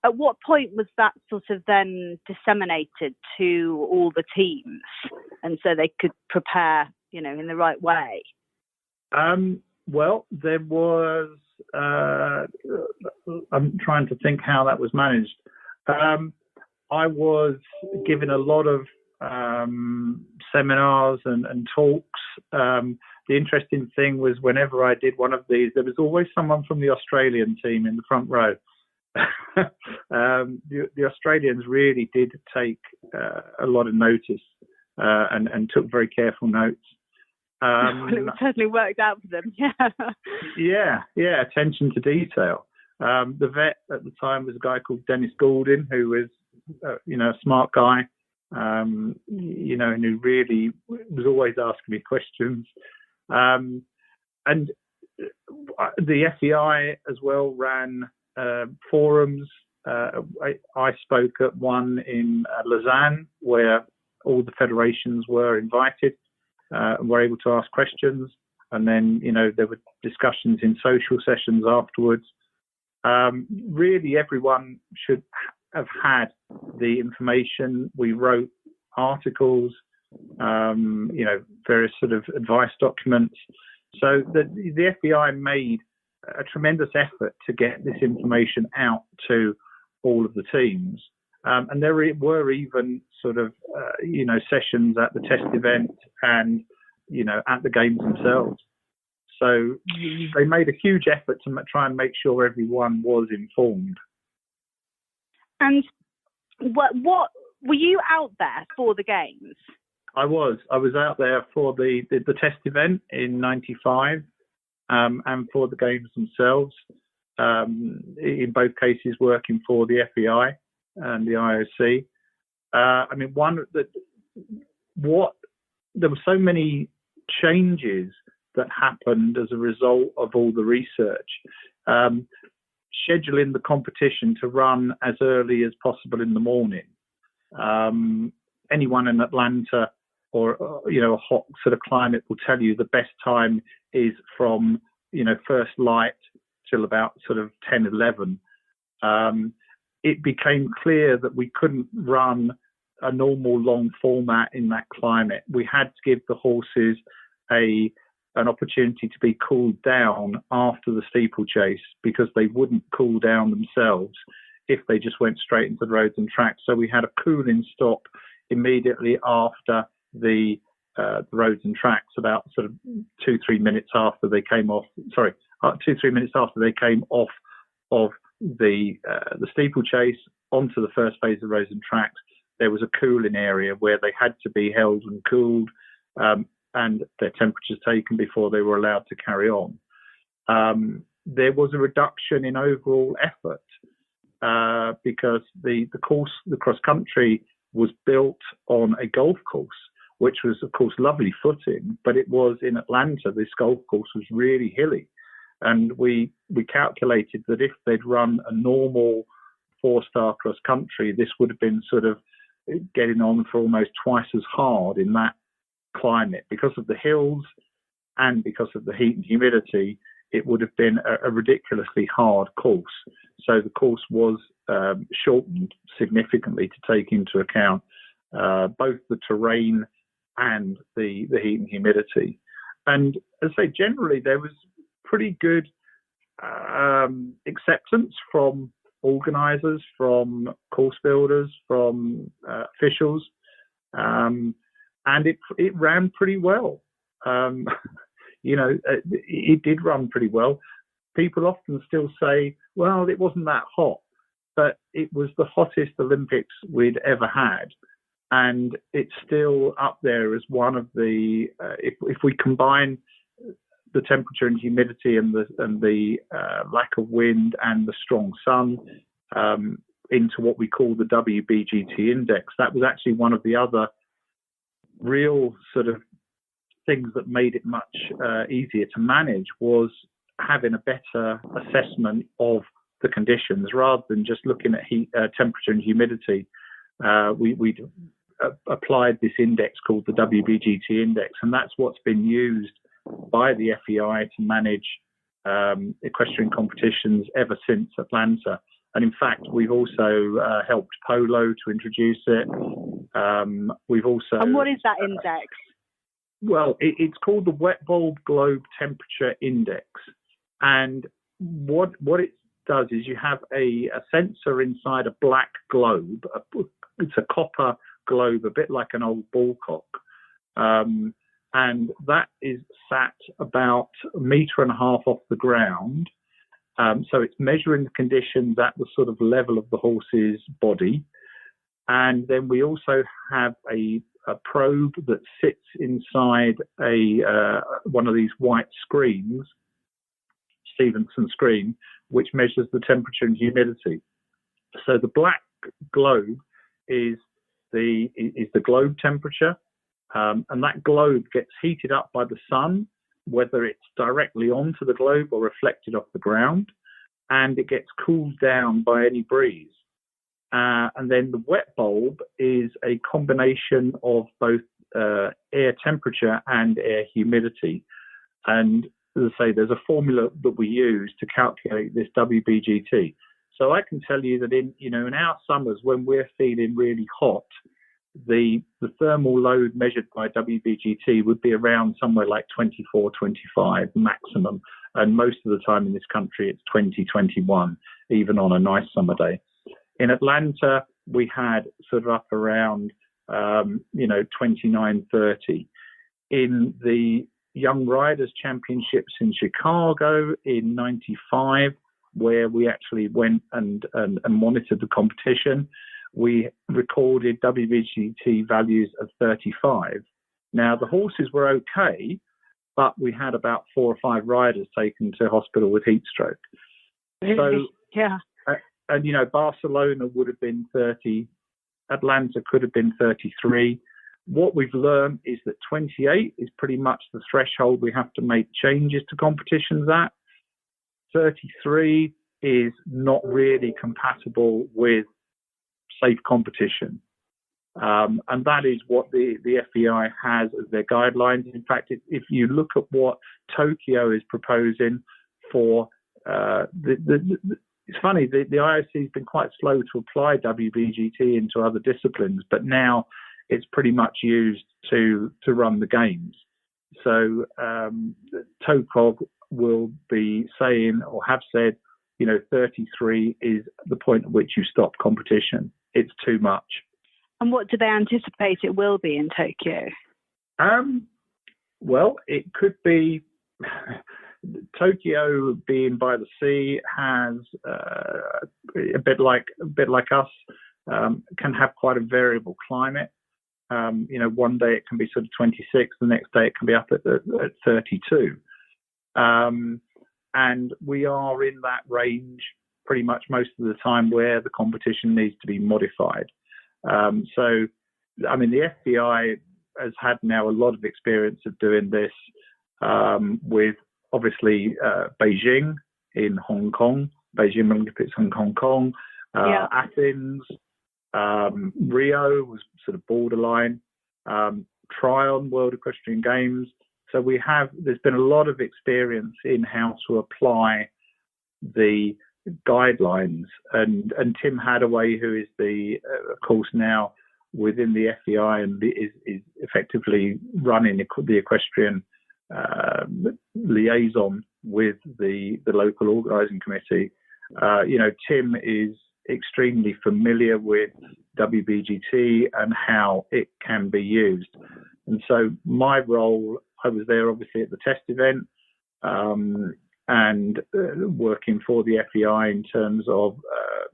at what point was that sort of then disseminated to all the teams, and so they could prepare, in the right way? Well, there was, I'm trying to think how that was managed. I was given a lot of seminars and talks. The interesting thing was whenever I did one of these, there was always someone from the Australian team in the front row. The Australians really did take a lot of notice and took very careful notes. Well, it certainly worked out for them, yeah. Yeah, attention to detail. The vet at the time was a guy called Dennis Goulding, who was, a smart guy, and who really was always asking me questions. And the FEI as well ran forums. I spoke at one in Lausanne where all the federations were invited and were able to ask questions. And then, there were discussions in social sessions afterwards. Really, everyone should have had the information. We wrote articles, various sort of advice documents. So the FEI made a tremendous effort to get this information out to all of the teams. And there were even sort of, sessions at the test event and, at the games themselves. So they made a huge effort to try and make sure everyone was informed. And what were you out there for the games? I was out there for the test event in '95 and for the games themselves. In both cases, working for the FEI and the IOC. There were so many changes that happened as a result of all the research. Scheduling the competition to run as early as possible in the morning. Anyone in Atlanta or a hot sort of climate will tell you the best time is from first light till about sort of 10-11. It became clear that we couldn't run a normal long format in that climate. We had to give the horses an opportunity to be cooled down after the steeplechase, because they wouldn't cool down themselves if they just went straight into the roads and tracks. So we had a cooling stop immediately after the roads and tracks, about sort of 2-3 minutes after they came off. 2-3 minutes after they came off of the steeplechase onto the first phase of roads and tracks. There was a cooling area where they had to be held and cooled, and their temperatures taken before they were allowed to carry on. There was a reduction in overall effort because the cross country was built on a golf course, which was of course lovely footing, but it was in Atlanta. This golf course was really hilly, And we calculated that if they'd run a normal 4-star cross country, this would have been sort of getting on for almost twice as hard in that climate. Because of the hills and because of the heat and humidity, it would have been a ridiculously hard course. So the course was shortened significantly to take into account both the terrain and the heat and humidity. And as I say, generally there was pretty good acceptance from organisers, from course builders, from officials, and it ran pretty well. It did run pretty well. People often still say, well, it wasn't that hot, but it was the hottest Olympics we'd ever had. And it's still up there as one of the, if we combine the temperature and humidity and the lack of wind and the strong sun into what we call the WBGT index, that was actually one of the other real sort of things that made it much easier to manage, was having a better assessment of the conditions rather than just looking at heat, temperature and humidity. We applied this index called the WBGT index, and that's what's been used by the FEI to manage equestrian competitions ever since Atlanta. And in fact, we've also helped Polo to introduce it. We've also. And what is that index? Well, it's called the Wet Bulb Globe Temperature Index. And what it does is you have a sensor inside a black globe. It's a copper globe, a bit like an old ball cock. And that is sat about 1.5 meters off the ground. So it's measuring the conditions at the sort of level of the horse's body. And then we also have a probe that sits inside one of these white screens, Stevenson screen, which measures the temperature and humidity. So the black globe is the globe temperature, and that globe gets heated up by the sun, whether it's directly onto the globe or reflected off the ground, and it gets cooled down by any breeze. And then the wet bulb is a combination of both air temperature and air humidity. And as I say, there's a formula that we use to calculate this WBGT. So I can tell you that in our summers, when we're feeling really hot, the thermal load measured by WBGT would be around somewhere like 24, 25 maximum. And most of the time in this country, it's 20, 21, even on a nice summer day. In Atlanta, we had sort of up around, 29, 30. In the Young Riders Championships in Chicago in 95, where we actually went and monitored the competition, we recorded WBGT values of 35. Now, the horses were okay, but we had about 4 or 5 riders taken to hospital with heat stroke. So, yeah. And, Barcelona would have been 30. Atlanta could have been 33. What we've learned is that 28 is pretty much the threshold we have to make changes to competitions at. 33 is not really compatible with safe competition. And that is what the FEI has as their guidelines. In fact, if you look at what Tokyo is proposing for it's funny, the IOC has been quite slow to apply WBGT into other disciplines, but now it's pretty much used to run the games. So TOCOG will be saying, or have said, 33 is the point at which you stop competition. It's too much. And what do they anticipate it will be in Tokyo? Well, it could be. Tokyo, being by the sea, has a bit like us, can have quite a variable climate. One day it can be sort of 26, the next day it can be up at 32. And we are in that range pretty much most of the time where the competition needs to be modified. So, the FEI has had now a lot of experience of doing this with obviously Beijing in Hong Kong, Beijing Olympics in Hong Kong, Athens, Rio was sort of borderline, Tryon, World Equestrian Games. So there's been a lot of experience in how to apply the guidelines, and Tim Hadaway, who is of course now within the FEI and is effectively running the equestrian liaison with the local organising committee. Tim is extremely familiar with WBGT and how it can be used. And so my role, I was there obviously at the test event and working for the FEI in terms of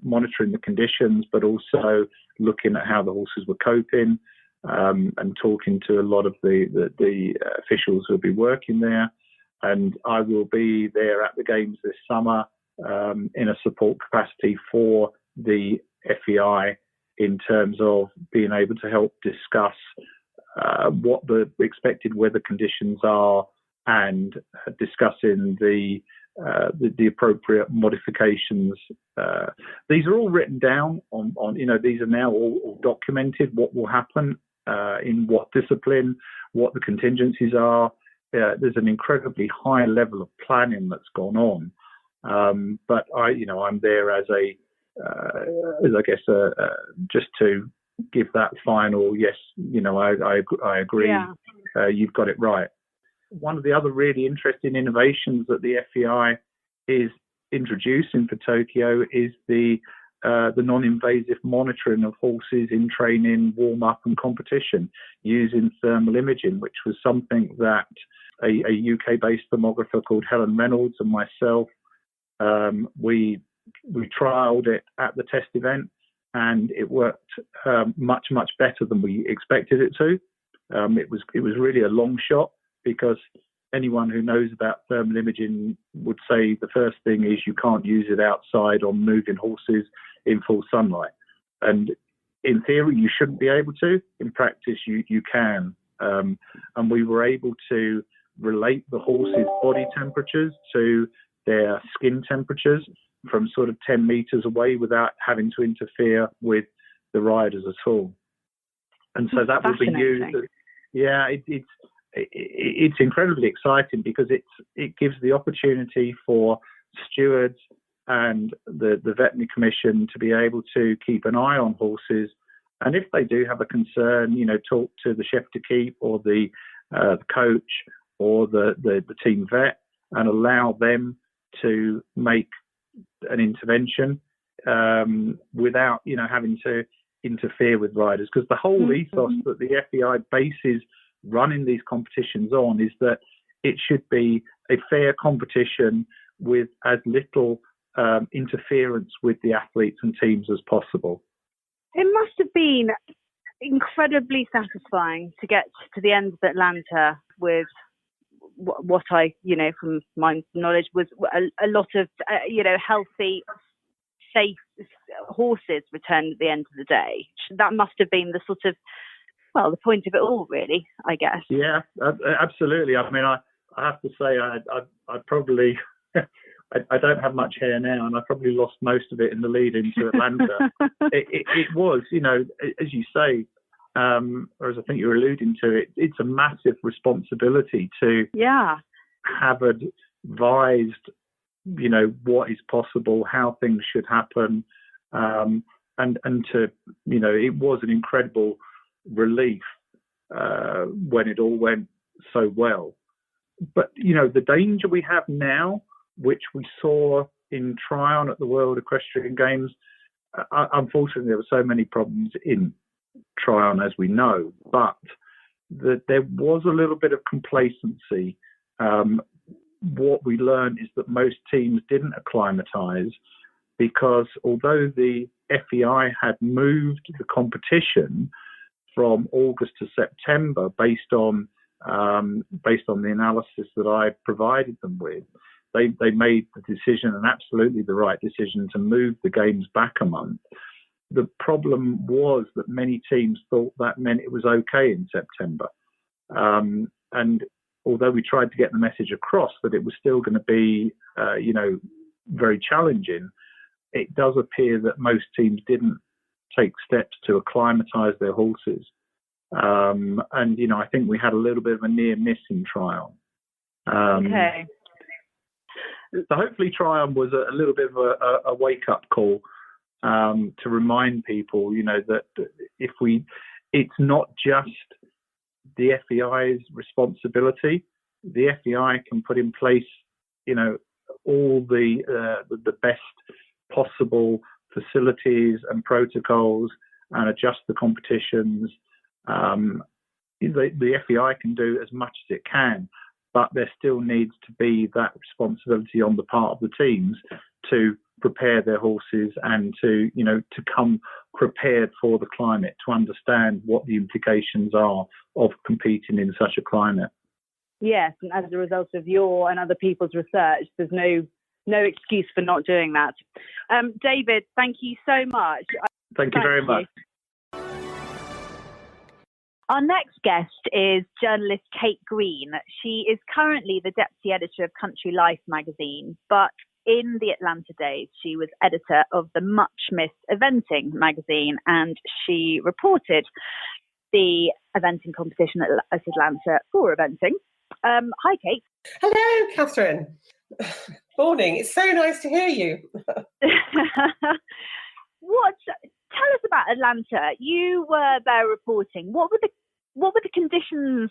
monitoring the conditions, but also looking at how the horses were coping and talking to a lot of the officials who will be working there. And I will be there at the Games this summer in a support capacity for the FEI in terms of being able to help discuss what the expected weather conditions are and discussing the appropriate modifications. These are all written down on these are now all documented, what will happen in what discipline, what the contingencies are. There's an incredibly high level of planning that's gone on. But I'm there as just to give that final yes. I agree. Yeah. You've got it right. One of the other really interesting innovations that the FEI is introducing for Tokyo is the non-invasive monitoring of horses in training, warm-up and competition using thermal imaging, which was something that a UK-based thermographer called Helen Reynolds and myself, we trialled it at the test event, and it worked much, much better than we expected it to. It was really a long shot, because anyone who knows about thermal imaging would say the first thing is you can't use it outside on moving horses in full sunlight. And in theory, you shouldn't be able to. In practice, you can. And we were able to relate the horses' body temperatures to their skin temperatures from sort of 10 meters away without having to interfere with the riders at all. And so that will be used. Yeah, it's incredibly exciting, because it gives the opportunity for stewards and the veterinary commission to be able to keep an eye on horses, and if they do have a concern, talk to the chef de keep or the coach or the team vet, and allow them to make an intervention without having to interfere with riders. Because the whole ethos that the FEI bases running these competitions on is that it should be a fair competition with as little interference with the athletes and teams as possible. It must have been incredibly satisfying to get to the end of Atlanta with what I, from my knowledge, was a lot of, healthy, safe horses returned at the end of the day. That must have been the sort of, the point of it all, really, I guess. Yeah, absolutely. I mean, I have to say, I probably, I don't have much hair now, and I probably lost most of it in the lead into Atlanta. it was, as you say, or as I think you're alluding to, it's a massive responsibility to have advised, what is possible, how things should happen, and to, it was an incredible relief when it all went so well. But the danger we have now, which we saw in Tryon at the World Equestrian Games, unfortunately there were so many problems in Tryon, as we know, but there was a little bit of complacency. What we learned is that most teams didn't acclimatise, because although the FEI had moved the competition from August to September based on the analysis that I provided them with, they made the decision, and absolutely the right decision, to move the games back a month. The problem was that many teams thought that meant it was okay in September. And although we tried to get the message across that it was still going to be, very challenging, it does appear that most teams didn't take steps to acclimatise their horses. And, I think we had a little bit of a near miss in Tryon. Okay. So hopefully Tryon was a little bit of a wake-up call to remind people, that it's not just the FEI's responsibility. The FEI can put in place, all the best possible facilities and protocols and adjust the competitions. The FEI can do as much as it can, but there still needs to be that responsibility on the part of the teams to prepare their horses and to come prepared for the climate, to understand what the implications are of competing in such a climate. Yes, and as a result of your and other people's research, there's no excuse for not doing that. David, thank you so much. Thank you very much. Our next guest is journalist Tait Green. She is currently the deputy editor of Country Life magazine, but in the Atlanta days, she was editor of the much missed Eventing magazine, and she reported the eventing competition at Atlanta for Eventing. Hi, Tait. Hello, Catherine. Morning. It's so nice to hear you. Tell us about Atlanta. You were there reporting. What were the working conditions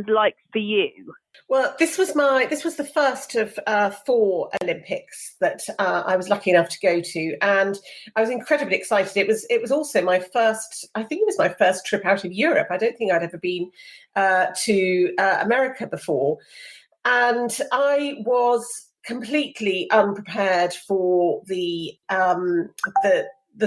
like for you? Well, this was the first of 4 Olympics that I was lucky enough to go to, and I was incredibly excited. It was also my first. I think it was my first trip out of Europe. I don't think I'd ever been to America before, and I was completely unprepared for the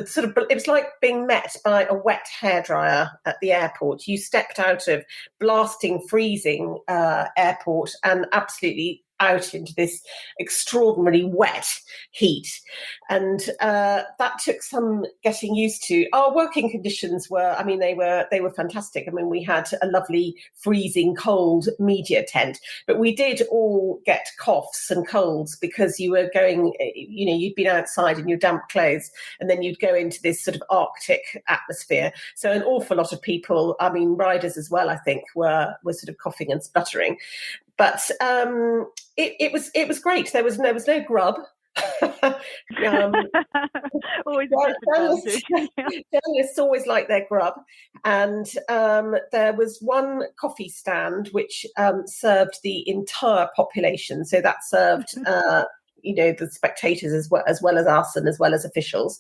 sort of, it was like being met by a wet hairdryer at the airport. You stepped out of blasting, freezing airport and absolutely out into this extraordinarily wet heat. And that took some getting used to. Our working conditions were, they were fantastic. We had a lovely freezing cold media tent, but we did all get coughs and colds because you were going, you'd been outside in your damp clothes and then you'd go into this sort of Arctic atmosphere. So an awful lot of people, riders as well, I think, were sort of coughing and spluttering. But it was great. There was no grub. Always journalists always like their grub, and there was one coffee stand which served the entire population. So that served the spectators as well as us and as well as officials.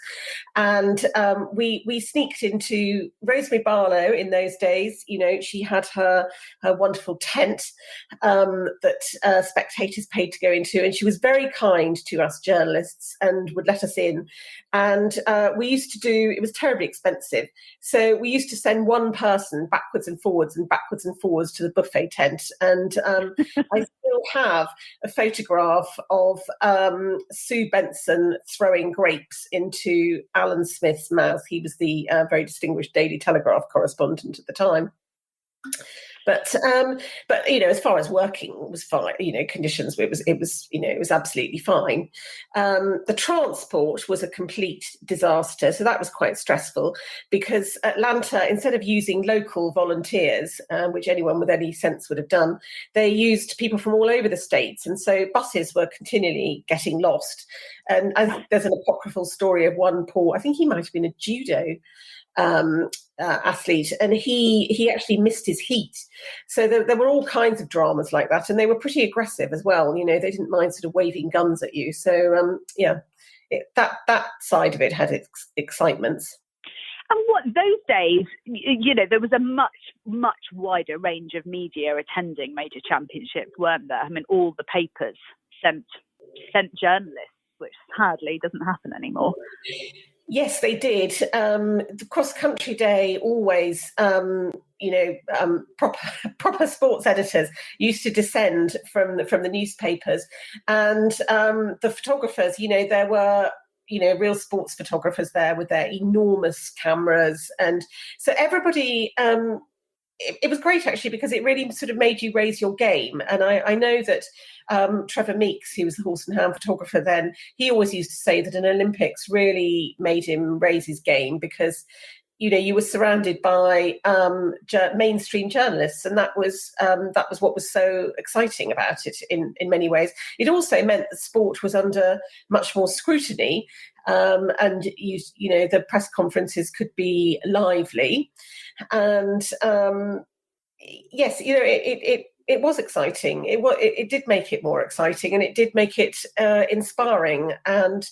And we sneaked into Rosemary Barlow in those days. She had her wonderful tent that spectators paid to go into, and she was very kind to us journalists and would let us in. And we used to do, it was terribly expensive, so we used to send one person backwards and forwards to the buffet tent. And I still have a photograph of Sue Benson throwing grapes into Alan Smith's mouth. He was the very distinguished Daily Telegraph correspondent at the time. But as far as working was fine. Conditions, it was absolutely fine. The transport was a complete disaster, so that was quite stressful because Atlanta, instead of using local volunteers, which anyone with any sense would have done, they used people from all over the states, and so buses were continually getting lost. And there's an apocryphal story of one poor, I think he might have been a judo athlete, and he actually missed his heat. So there were all kinds of dramas like that, and they were pretty aggressive as well. They didn't mind sort of waving guns at you. So that side of it had its excitements. And what those days, there was a much wider range of media attending major championships, weren't there? All the papers sent journalists, which sadly doesn't happen anymore. Yes, they did. The Cross Country Day always, proper sports editors used to descend from the newspapers, and the photographers. There were real sports photographers there with their enormous cameras, and so everybody it was great actually, because it really sort of made you raise your game. And I know that Trevor Meeks, who was the horse and hound photographer then, he always used to say that an Olympics really made him raise his game, because you were surrounded by mainstream journalists, and that was what was so exciting about it in many ways. It also meant that sport was under much more scrutiny, and the press conferences could be lively, and yes, it was exciting. It did make it more exciting, and it did make it inspiring. And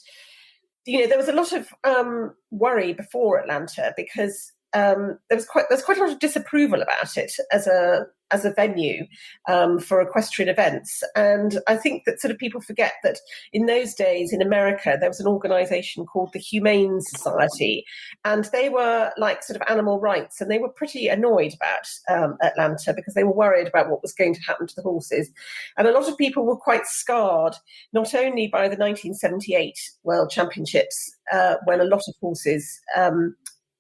there was a lot of worry before Atlanta, because there's quite a lot of disapproval about it as a venue for equestrian events. And I think that sort of people forget that in those days in America, there was an organisation called the Humane Society, and they were like sort of animal rights, and they were pretty annoyed about Atlanta, because they were worried about what was going to happen to the horses. And a lot of people were quite scarred, not only by the 1978 World Championships, when a lot of horses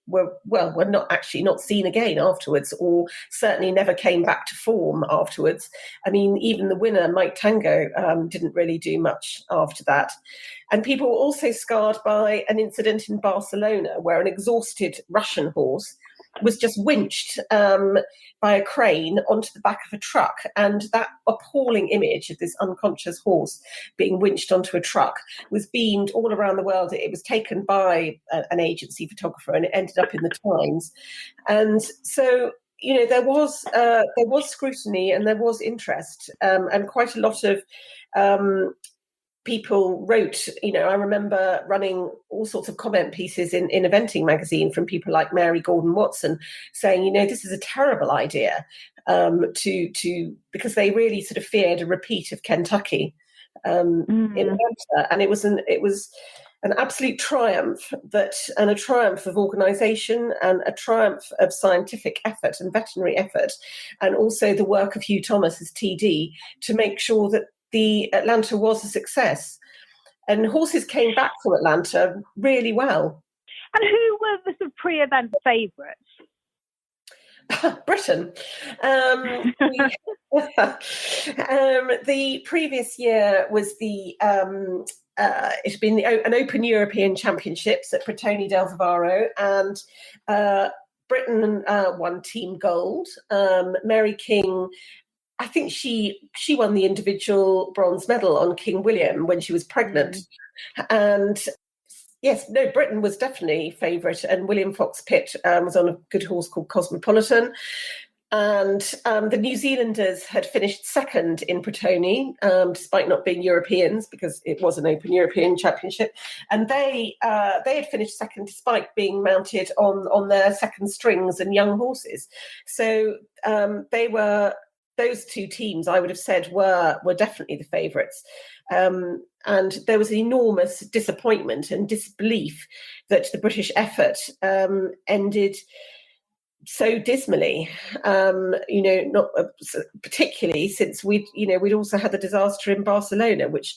were not seen again afterwards, or certainly never came back to form afterwards. I mean, even the winner, Mike Tango, didn't really do much after that. And people were also scarred by an incident in Barcelona, where an exhausted Russian horse was just winched by a crane onto the back of a truck. And that appalling image of this unconscious horse being winched onto a truck was beamed all around the world. It was taken by an agency photographer, and it ended up in the Times. And so, there was scrutiny, and there was interest, and quite a lot of people wrote. I remember running all sorts of comment pieces in Eventing magazine from people like Mary Gordon Watson, saying, this is a terrible idea, because they really sort of feared a repeat of Kentucky in Atlanta. And it was an absolute triumph, and a triumph of organisation, and a triumph of scientific effort and veterinary effort, and also the work of Hugh Thomas as TD to make sure that the Atlanta was a success. And horses came back from Atlanta really well. And who were the sort of pre-event favourites? Britain. The previous year was it's been an Open European Championships at Bretoni del Vivaro, and Britain won team gold. Mary King, I think she won the individual bronze medal on King William when she was pregnant. And Britain was definitely favourite. And William Fox Pitt was on a good horse called Cosmopolitan. And the New Zealanders had finished second in Bretoni, despite not being Europeans, because it was an Open European Championship. And they had finished second despite being mounted on their second strings and young horses. So those two teams, I would have said, were definitely the favourites. And there was enormous disappointment and disbelief that the British effort ended so dismally. Not particularly since we'd also had the disaster in Barcelona, which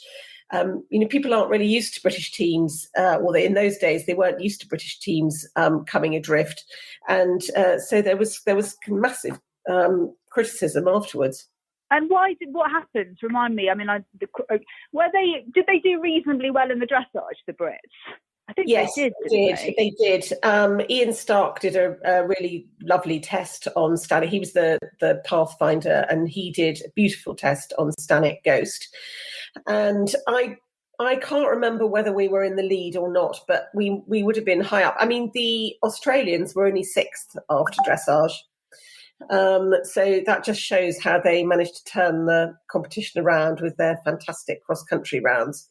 people aren't really used to British teams. In those days they weren't used to British teams coming adrift, and so there was massive criticism afterwards. And what happened? Remind me. I mean, did they do reasonably well in the dressage, the Brits? I think yes, they did. They did. Ian Stark did a really lovely test on Stanek. He was the pathfinder, and he did a beautiful test on Stanek Ghost. And I can't remember whether we were in the lead or not, but we would have been high up. I mean, the Australians were only sixth after dressage. So that just shows how they managed to turn the competition around with their fantastic cross-country rounds.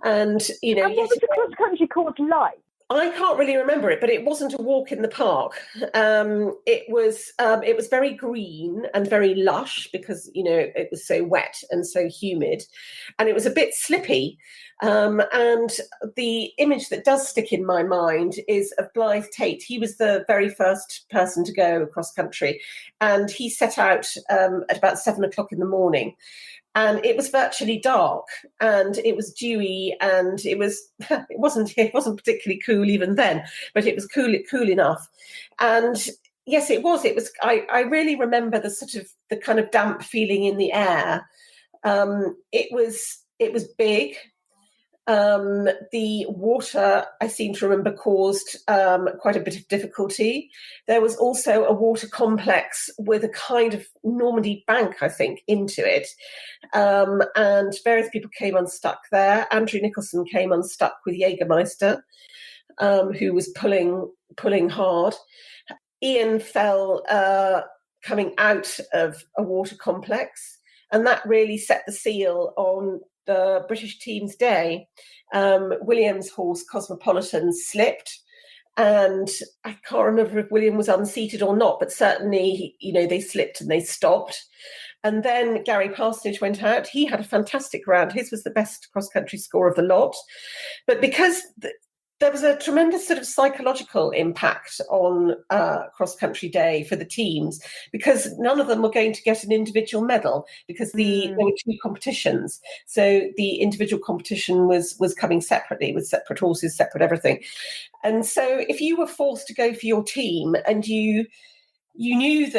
And, and what was the cross-country course like? I can't really remember it, but it wasn't a walk in the park. It was very green and very lush because, it was so wet and so humid, and it was a bit slippy. And the image that does stick in my mind is of Blyth Tait. He was the very first person to go across country, and he set out at about 7:00 in the morning. And it was virtually dark, and it was dewy, and it wasn't particularly cool even then, but it was cool enough. And Yes, it was. It was. I really remember the kind of damp feeling in the air. It was big. The water, I seem to remember, caused quite a bit of difficulty. There was also a water complex with a kind of Normandy bank, I think, into it. And various people came unstuck there. Andrew Nicholson came unstuck with Jägermeister, who was pulling hard. Ian fell coming out of a water complex, and that really set the seal on the British team's day. William's horse, Cosmopolitan, slipped, and I can't remember if William was unseated or not, but certainly, they slipped and they stopped. And then Gary Parsonage went out. He had a fantastic round. His was the best cross-country score of the lot. But because there was a tremendous sort of psychological impact on cross-country day for the teams, because none of them were going to get an individual medal, because there were two competitions. So the individual competition was coming separately, with separate horses, separate everything. And so if you were forced to go for your team, and you knew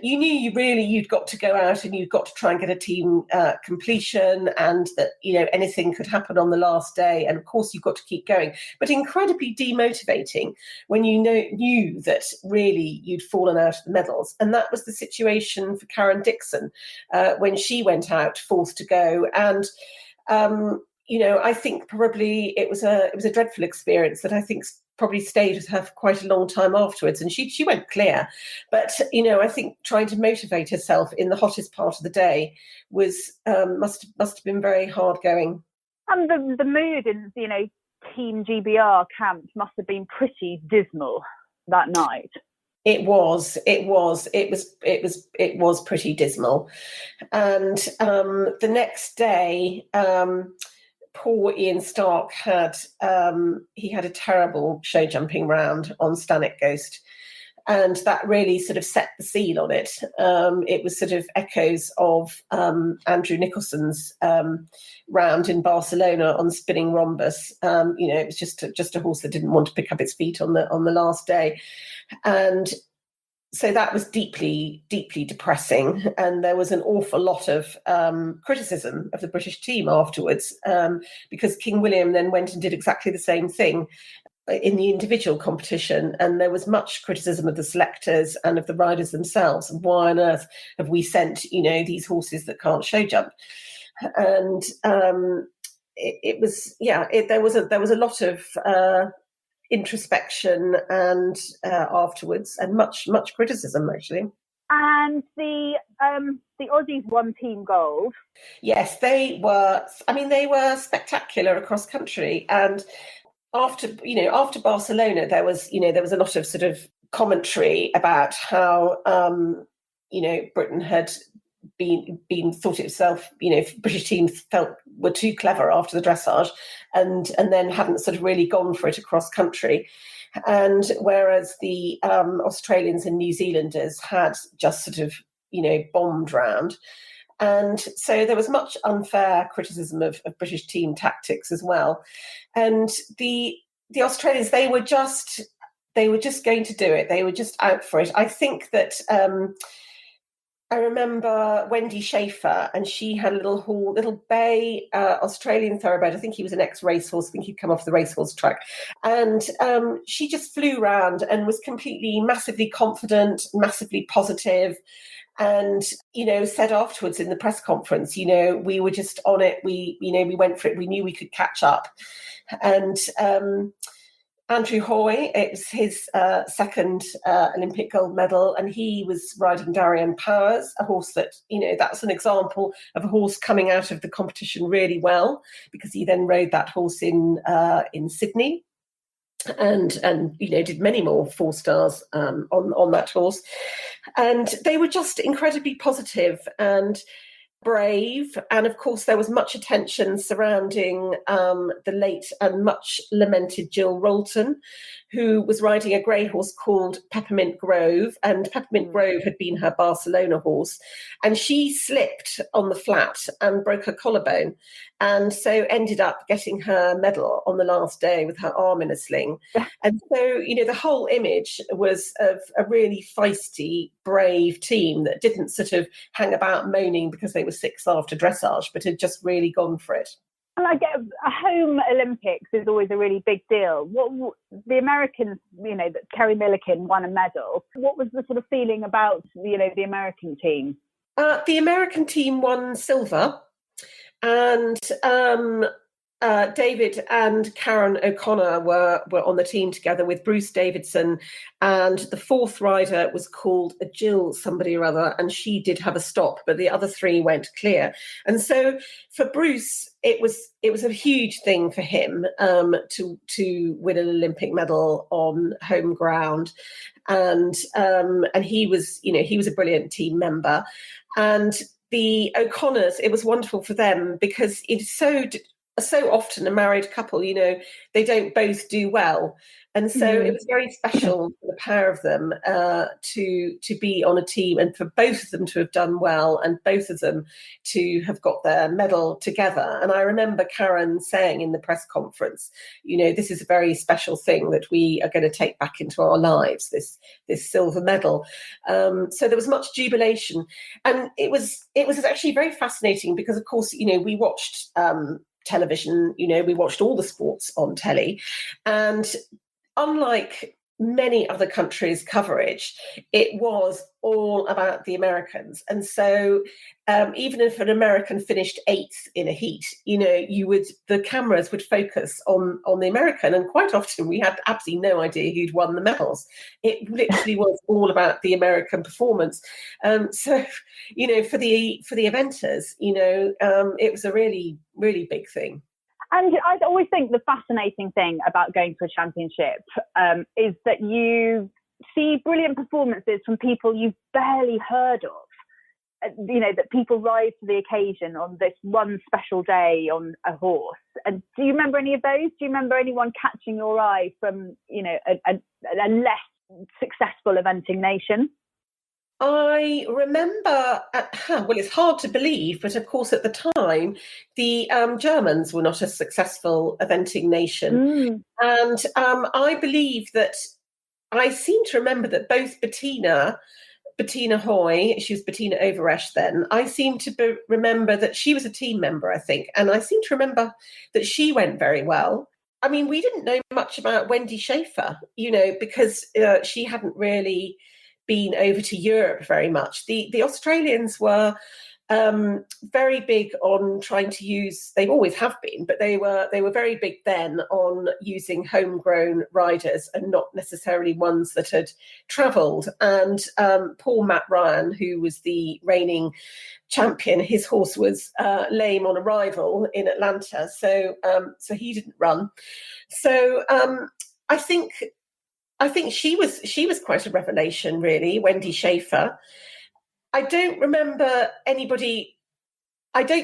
you'd got to go out and you'd got to try and get a team completion, and that anything could happen on the last day, and of course you've got to keep going, but incredibly demotivating when you knew that really you'd fallen out of the medals. And that was the situation for Karen Dixon when she went out forced to go. And I think probably it was a dreadful experience that I think probably stayed with her for quite a long time afterwards, and she went clear. But I think trying to motivate herself in the hottest part of the day was must have been very hard going. And the mood in Team GBR camp must have been pretty dismal that night. It was pretty dismal. And the next day, poor Ian Stark had a terrible show jumping round on Stannick Ghost, and that really sort of set the seal on it. It was sort of echoes of Andrew Nicholson's round in Barcelona on Spinning Rhombus. It was just a horse that didn't want to pick up its feet on the last day, and so that was deeply, deeply depressing. And there was an awful lot of criticism of the British team afterwards, because King William then went and did exactly the same thing in the individual competition. And there was much criticism of the selectors and of the riders themselves. And why on earth have we sent, these horses that can't show jump? And there was a lot of introspection and afterwards, and much criticism actually. And the Aussies won team gold. Yes, they were spectacular across country. And after Barcelona, there was a lot of sort of commentary about how Britain had been thought itself, British teams felt were too clever after the dressage, and then hadn't sort of really gone for it across country. And whereas the Australians and New Zealanders had just sort of bombed round. And so there was much unfair criticism of British team tactics as well. And the Australians, they were just going to do it. They were just out for it. I think that I remember Wendy Schaeffer, and she had a little bay Australian thoroughbred. I think he was an ex-racehorse. I think he'd come off the racehorse track. And she just flew around and was massively confident, massively positive, and, said afterwards in the press conference, we were just on it. We went for it. We knew we could catch up. And Andrew Hoy, it was his second Olympic gold medal, and he was riding Darien Powers, a horse that, that's an example of a horse coming out of the competition really well, because he then rode that horse in Sydney, and did many more 4 stars on that horse. And they were just incredibly positive and brave. And of course there was much attention surrounding the late and much lamented Jill Rolton, who was riding a grey horse called Peppermint Grove, and Peppermint Grove had been her Barcelona horse, and she slipped on the flat and broke her collarbone, and so ended up getting her medal on the last day with her arm in a sling. And so, the whole image was of a really feisty, brave team that didn't sort of hang about moaning because they were sixth after dressage, but had just really gone for it. And I get a home Olympics is always a really big deal. What the Americans, that Kerry Milliken won a medal. What was the sort of feeling about, the American team? The American team won silver, and David and Karen O'Connor were on the team together with Bruce Davidson, and the fourth rider was called a Jill somebody or other, and she did have a stop, but the other three went clear. And so for Bruce, it was a huge thing for him to win an Olympic medal on home ground, and he was a brilliant team member. And the O'Connors, it was wonderful for them because it's so often a married couple, they don't both do well. And so it was very special for the pair of them to be on a team, and for both of them to have done well, and both of them to have got their medal together. And I remember Karen saying in the press conference, this is a very special thing that we are going to take back into our lives, this silver medal. So there was much jubilation. And it was actually very fascinating because, of course, we watched television, we watched all the sports on telly, and unlike many other countries' coverage, it was all about the Americans. And so even if an American finished eighth in a heat, the cameras would focus on the American, and quite often we had absolutely no idea who'd won the medals. It literally was all about the American performance. So for the eventers, it was a really, really big thing. And I always think the fascinating thing about going to a championship is that you see brilliant performances from people you've barely heard of. That people rise to the occasion on this one special day on a horse. And do you remember any of those? Do you remember anyone catching your eye from, a less successful eventing nation? I remember, it's hard to believe, but of course at the time, the Germans were not a successful eventing nation. And I believe that, I seem to remember that both Bettina Hoy, she was Bettina Overesch then, I seem to remember that she was a team member, I think, and I seem to remember that she went very well. I mean, we didn't know much about Wendy Schaeffer, because she hadn't really been over to Europe very much. The Australians were very big on trying to use, they always have been, but they were very big then on using homegrown riders and not necessarily ones that had travelled. And poor Matt Ryan, who was the reigning champion, his horse was lame on arrival in Atlanta, so he didn't run. So I think she was quite a revelation, really, Wendy Schaeffer. I don't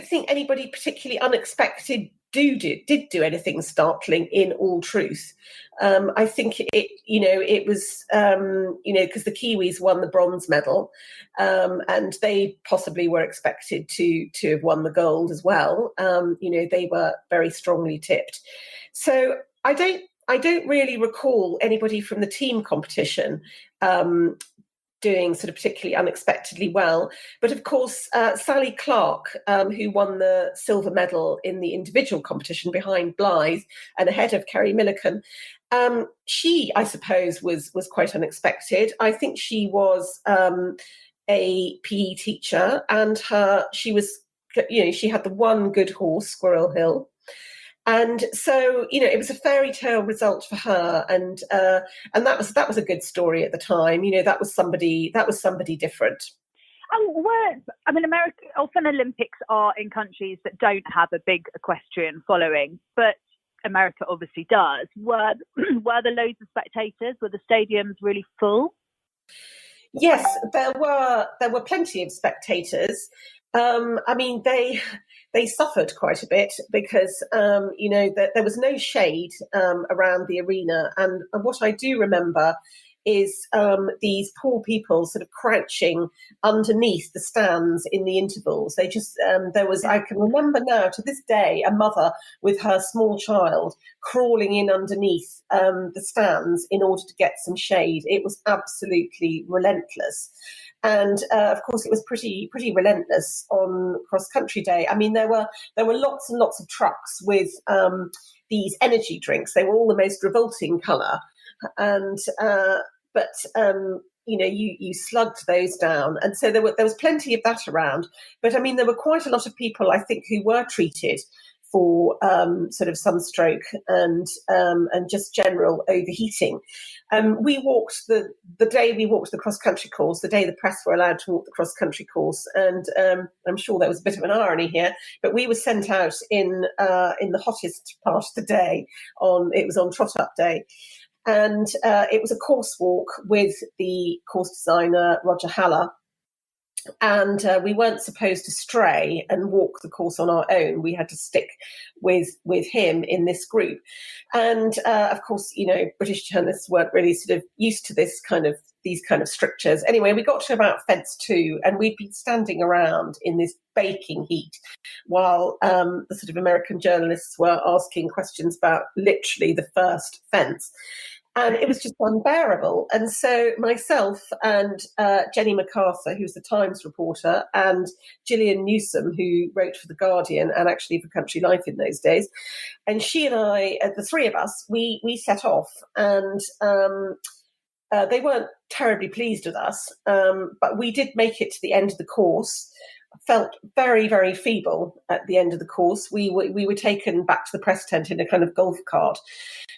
think anybody particularly unexpected did do anything startling, in all truth. I think it was, because the Kiwis won the bronze medal, and they possibly were expected to have won the gold as well. They were very strongly tipped. So I don't really recall anybody from the team competition doing sort of particularly unexpectedly well. But of course, Sally Clark, who won the silver medal in the individual competition behind Blyth and ahead of Kerry Milliken, she, I suppose, was quite unexpected. I think she was a PE teacher, and she had the one good horse, Squirrel Hill. And so, it was a fairy tale result for her, and that was a good story at the time. That was somebody different. America, often Olympics are in countries that don't have a big equestrian following, but America obviously does. Were there loads of spectators? Were the stadiums really full? Yes, there were plenty of spectators. I mean, they suffered quite a bit because, there was no shade around the arena. And what I do remember is these poor people sort of crouching underneath the stands in the intervals. They just, I can remember now to this day, a mother with her small child crawling in underneath the stands in order to get some shade. It was absolutely relentless. And of course, it was pretty relentless on cross country day. I mean, there were lots and lots of trucks with these energy drinks. They were all the most revolting colour, and you slugged those down, and so there was plenty of that around. But I mean, there were quite a lot of people, I think, who were treated for sort of sunstroke and just general overheating. We walked the day we walked the cross-country course, the day the press were allowed to walk the cross-country course, and I'm sure there was a bit of an irony here, but we were sent out in the hottest part of the day. It was on Trot Up Day, and it was a course walk with the course designer Roger Haller. And we weren't supposed to stray and walk the course on our own. We had to stick with him in this group. And of course, British journalists weren't really sort of used to these kind of strictures. Anyway, we got to about fence 2, and we'd been standing around in this baking heat while the sort of American journalists were asking questions about literally the first fence. And it was just unbearable. And so myself and Jenny MacArthur, who's the Times reporter, and Gillian Newsom, who wrote for The Guardian and actually for Country Life in those days, and she and I, the three of us, we set off. And they weren't terribly pleased with us, but we did make it to the end of the course. Felt very, very feeble at the end of the course. We were taken back to the press tent in a kind of golf cart.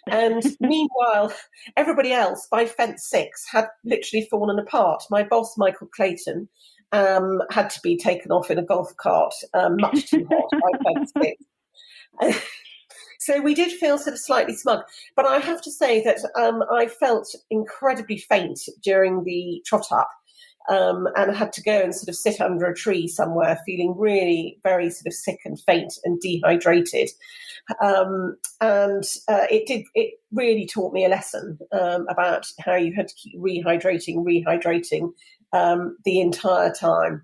And meanwhile, everybody else by fence 6 had literally fallen apart. My boss, Michael Clayton, had to be taken off in a golf cart, much too hot by fence 6. So we did feel sort of slightly smug. But I have to say that I felt incredibly faint during the trot up. And had to go and sort of sit under a tree somewhere, feeling really very sort of sick and faint and dehydrated. It really taught me a lesson about how you had to keep rehydrating the entire time.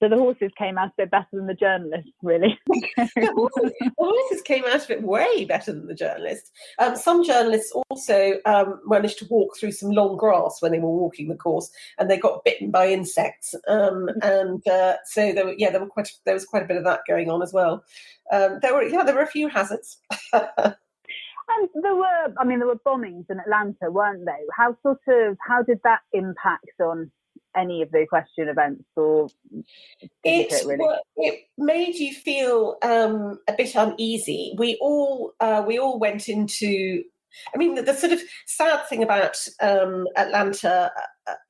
So the horses came out a bit better than the journalists, really. The horses came out of it way better than the journalists. Some journalists also managed to walk through some long grass when they were walking the course, and they got bitten by insects. So there was quite a bit of that going on as well. There were a few hazards. And there were bombings in Atlanta, weren't they? How did that impact on any of the equestrian events, or it made you feel a bit uneasy. We all went into. I mean, the sort of sad thing about Atlanta,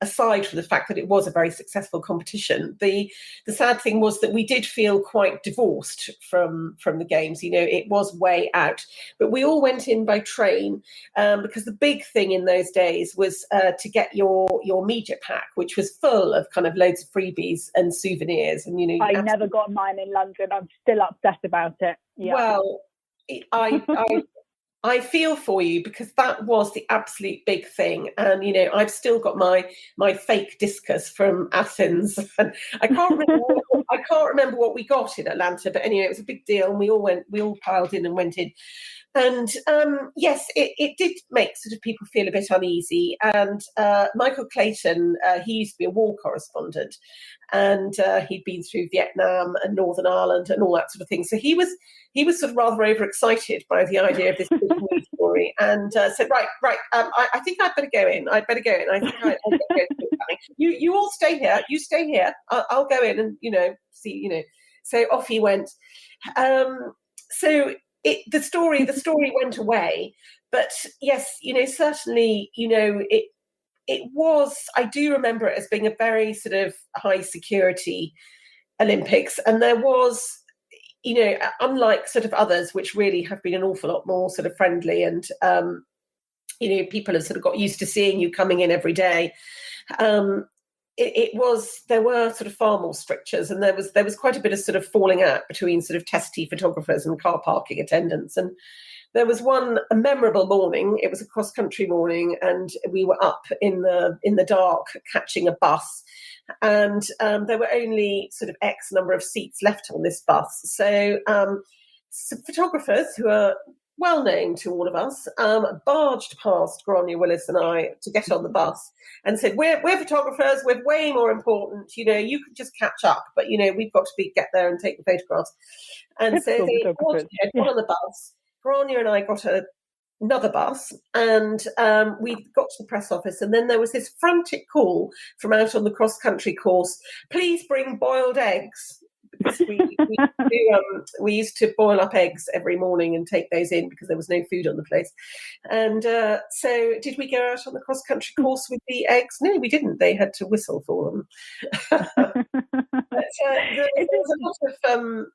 aside from the fact that it was a very successful competition, the sad thing was that we did feel quite divorced from the games. It was way out, but we all went in by train because the big thing in those days was to get your media pack, which was full of kind of loads of freebies and souvenirs. And I never got mine in London. I'm still upset about it. Yeah. Well, I feel for you, because that was the absolute big thing. And, I've still got my fake discus from Athens. And I can't remember what we got in Atlanta, but anyway, it was a big deal. And we all piled in and went in. And yes, it did make sort of people feel a bit uneasy. And Michael Clayton, he used to be a war correspondent, and he'd been through Vietnam and Northern Ireland and all that sort of thing. So he was sort of rather overexcited by the idea of this big news story, and said, right, I think I'd better go in. I think I'd better go. You all stay here. You stay here. I'll go in and see. So off he went. So the story went away, but yes, certainly, it was. I do remember it as being a very sort of high security Olympics, and there was. Unlike sort of others, which really have been an awful lot more sort of friendly, and people have sort of got used to seeing you coming in every day. there were sort of far more strictures, and there was quite a bit of sort of falling out between sort of testy photographers and car parking attendants. And there was a memorable morning. It was a cross-country morning, and we were up in the dark catching a bus, and there were only sort of X number of seats left on this bus. So some photographers who are well known to all of us barged past Grania Willis and I to get on the bus and said, we're photographers, we're way more important, you can just catch up, but we've got to get there and take the photographs. And so they got on the bus. Grania and I got another bus, and we got to the press office, and then there was this frantic call from out on the cross-country course, please bring boiled eggs. Because we used to boil up eggs every morning and take those in because there was no food on the place. And so did we go out on the cross-country course with the eggs? No, we didn't. They had to whistle for them. But there was a lot of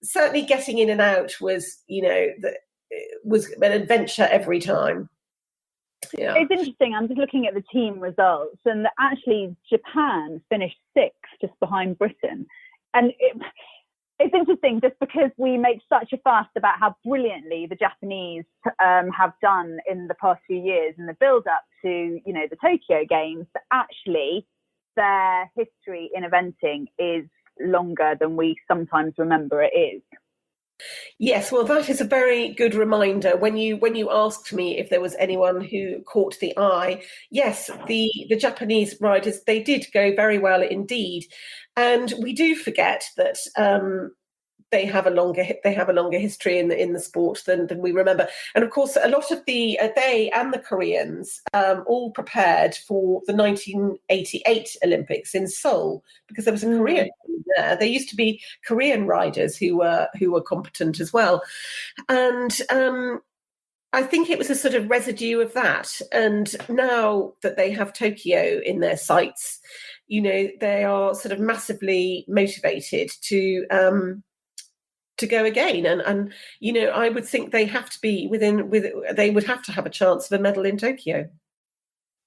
certainly getting in and out was an adventure every time. Yeah. It's interesting. I'm just looking at the team results, and actually Japan finished 6th, just behind Britain. And it's interesting just because we make such a fuss about how brilliantly the Japanese have done in the past few years in the build-up to, the Tokyo Games. But actually, their history in eventing is longer than we sometimes remember it is. Yes, well, that is a very good reminder. When you asked me if there was anyone who caught the eye, yes, the Japanese riders, they did go very well indeed, and we do forget that they have a longer history in the sport than we remember. And of course, a lot of they and the Koreans all prepared for the 1988 Olympics in Seoul, because there was a Korean team there. There used to be Korean riders who were competent as well, and I think it was a sort of residue of that. And now that they have Tokyo in their sights, they are sort of massively motivated to go again, and I would think they have to be they would have to have a chance of a medal in Tokyo.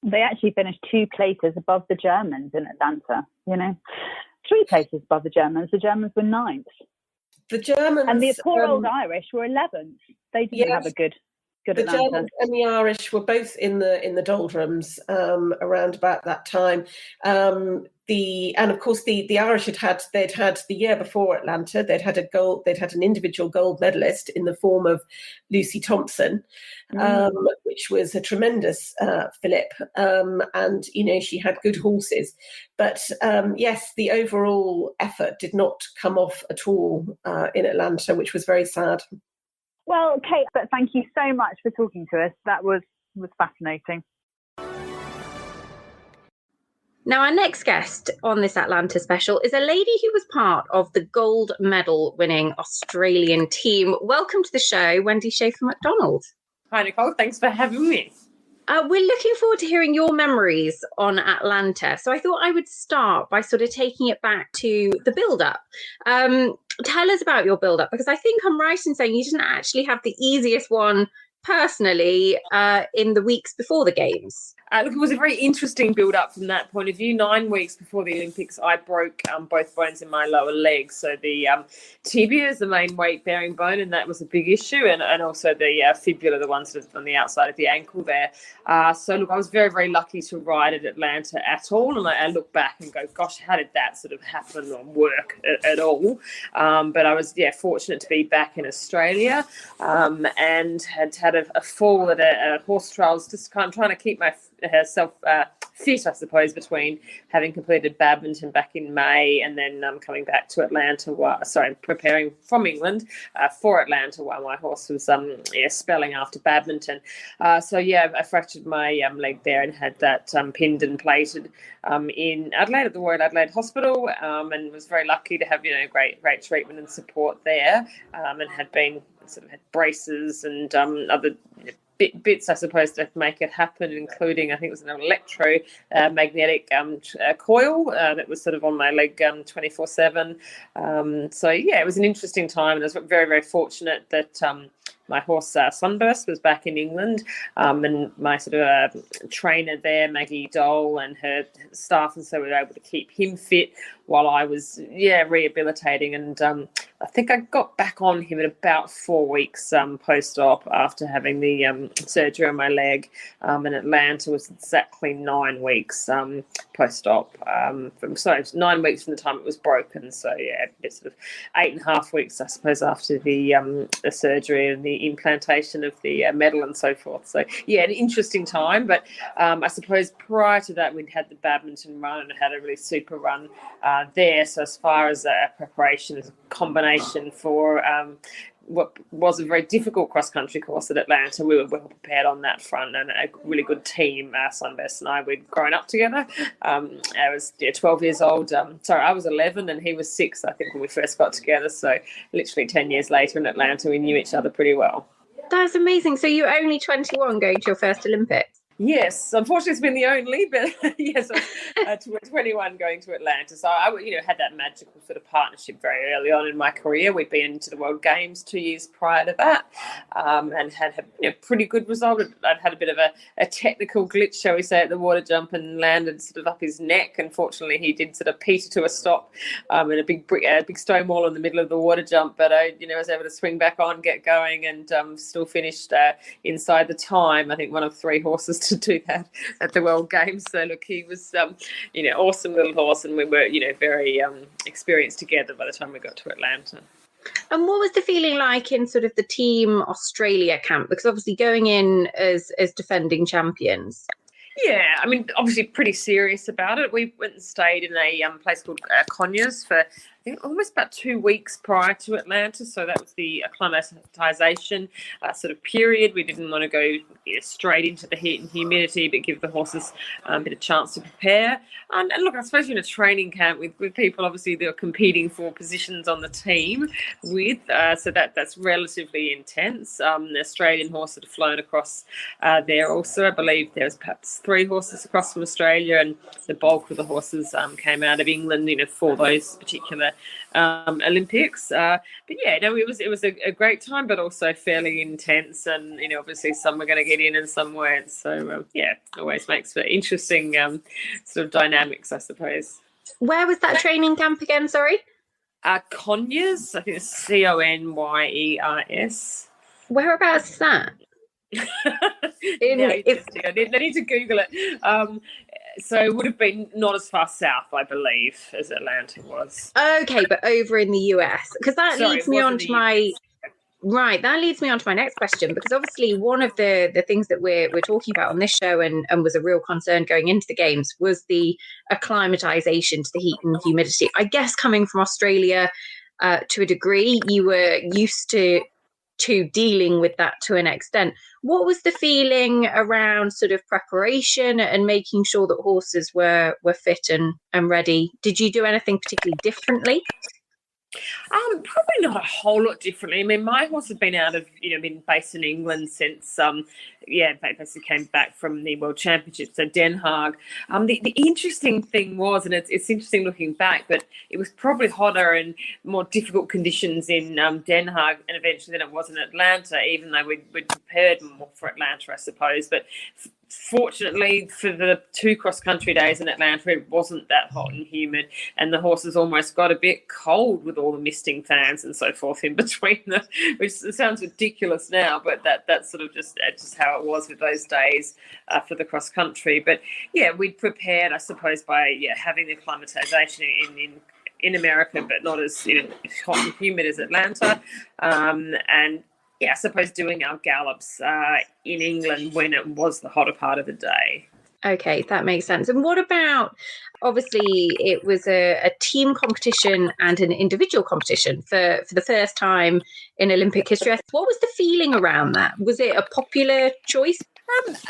They actually finished 2 places above the Germans in Atlanta. 3 places above the Germans. The Germans were 9th. The Germans and the poor old Irish were 11th. They didn't have a good the Atlanta. Germans and the Irish were both in the doldrums around about that time. And of course the Irish they'd had the year before Atlanta, they'd had an individual gold medalist in the form of Lucy Thompson, which was a tremendous fillip, and she had good horses. But yes, the overall effort did not come off at all in Atlanta, which was very sad. Well, Kate, but thank you so much for talking to us. That was fascinating. Now, our next guest on this Atlanta special is a lady who was part of the gold medal winning Australian team. Welcome to the show, Wendy Schaeffer Macdonald. Hi, Nicole. Thanks for having me. We're looking forward to hearing your memories on Atlanta. So I thought I would start by sort of taking it back to the build-up. Tell us about your build-up, because I think I'm right in saying you didn't actually have the easiest one personally in the weeks before the Games. Look, it was a very interesting build-up from that point of view. 9 weeks before the Olympics, I broke both bones in my lower leg. So the tibia is the main weight-bearing bone, and that was a big issue, and also the fibula, the one sort of on the outside of the ankle there. So, look, I was very, very lucky to ride at Atlanta at all, and I look back and go, gosh, how did that sort of happen or work at all? But I was, fortunate to be back in Australia and had a fall at a horse trials, just kind of trying to keep myself fit, I suppose, between having completed badminton back in May and then coming back to Atlanta, preparing from England for Atlanta while my horse was spelling after badminton. I fractured my leg there and had that pinned and plated in Adelaide at the Royal Adelaide Hospital, and was very lucky to have great treatment and support there, and had braces and other bits, I suppose, to make it happen, including, I think it was an electromagnetic coil that was sort of on my leg 24/7. It was an interesting time, and I was very, very fortunate that my horse Sunburst was back in England, and my sort of trainer there, Maggie Dole, and her staff, and so we were able to keep him fit while I was rehabilitating. And I think I got back on him in about 4 weeks post-op after having the surgery on my leg. And Atlanta was exactly 9 weeks post-op. 9 weeks from the time it was broken. So it's sort of 8.5 weeks, I suppose, after the surgery and the implantation of the metal and so forth. So an interesting time. But I suppose prior to that, we'd had the badminton run and had a really super run there. So as far as preparation, as a combination for what was a very difficult cross-country course at Atlanta, we were well prepared on that front, and a really good team. Sunburst and I, we'd grown up together. I was 12 years old. I was 11 and he was 6, I think, when we first got together. So literally 10 years later in Atlanta, we knew each other pretty well. That's amazing. So you're only 21 going to your first Olympics? Yes, unfortunately, it's been the only, but yes, 21 going to Atlanta. So I, had that magical sort of partnership very early on in my career. We'd been to the World Games 2 years prior to that, and had a pretty good result. I'd had a bit of a technical glitch, shall we say, at the water jump, and landed sort of up his neck. Unfortunately, he did sort of peter to a stop in a big stone wall in the middle of the water jump. But I, was able to swing back on, get going, and still finished inside the time. I think one of 3 horses to do that at the World Games. So look, he was awesome little horse, and we were very experienced together by the time we got to Atlanta. And what was the feeling like in sort of the Team Australia camp, because obviously going in as defending champions? Yeah, I mean, obviously pretty serious about it. We went and stayed in a place called Conyers for, I think, almost about 2 weeks prior to Atlanta. So that was the acclimatization sort of period. We didn't want to go straight into the heat and humidity, but give the horses a bit of chance to prepare. And look, I suppose in a training camp with people, obviously, they're competing for positions on the team with. So that's relatively intense. The Australian horse that had flown across there also. I believe there was perhaps 3 horses across from Australia, and the bulk of the horses came out of England, for those particular Olympics. But it was a great time, but also fairly intense, and obviously some were going to get in and some weren't. So always makes for interesting sort of dynamics, I suppose. Where was that training camp again? Sorry, Conyers. I think it's Conyers. Whereabouts is that? I need to Google it. So it would have been not as far south, I believe, as Atlanta was. Okay, but over in the US, because that leads me on to my That leads me on to my next question, because obviously one of the things that we're talking about on this show and was a real concern going into the games was the acclimatization to the heat and humidity. I guess coming from Australia to a degree, you were used to dealing with that to an extent. What was the feeling around sort of preparation and making sure that horses were fit and ready? Did you do anything particularly differently? Probably not a whole lot differently. I mean, my horse had been out of, been based in England since, basically came back from the World Championships at Den Haag. The interesting thing was, and it's interesting looking back, but it was probably hotter and more difficult conditions in Den Haag and eventually than it was in Atlanta, even though we'd prepared more for Atlanta, I suppose. But fortunately for the 2 cross-country days in Atlanta, it wasn't that hot and humid, and the horses almost got a bit cold with all the misting fans and so forth in between them, which sounds ridiculous now, but that's sort of just how it was with those days for the cross-country. But we'd prepared, I suppose, by having the acclimatization in America, but not as hot and humid as Atlanta, and I suppose doing our gallops in England when it was the hotter part of the day. Okay, that makes sense. And what about, obviously, it was a team competition and an individual competition for the first time in Olympic history. What was the feeling around that? Was it a popular choice?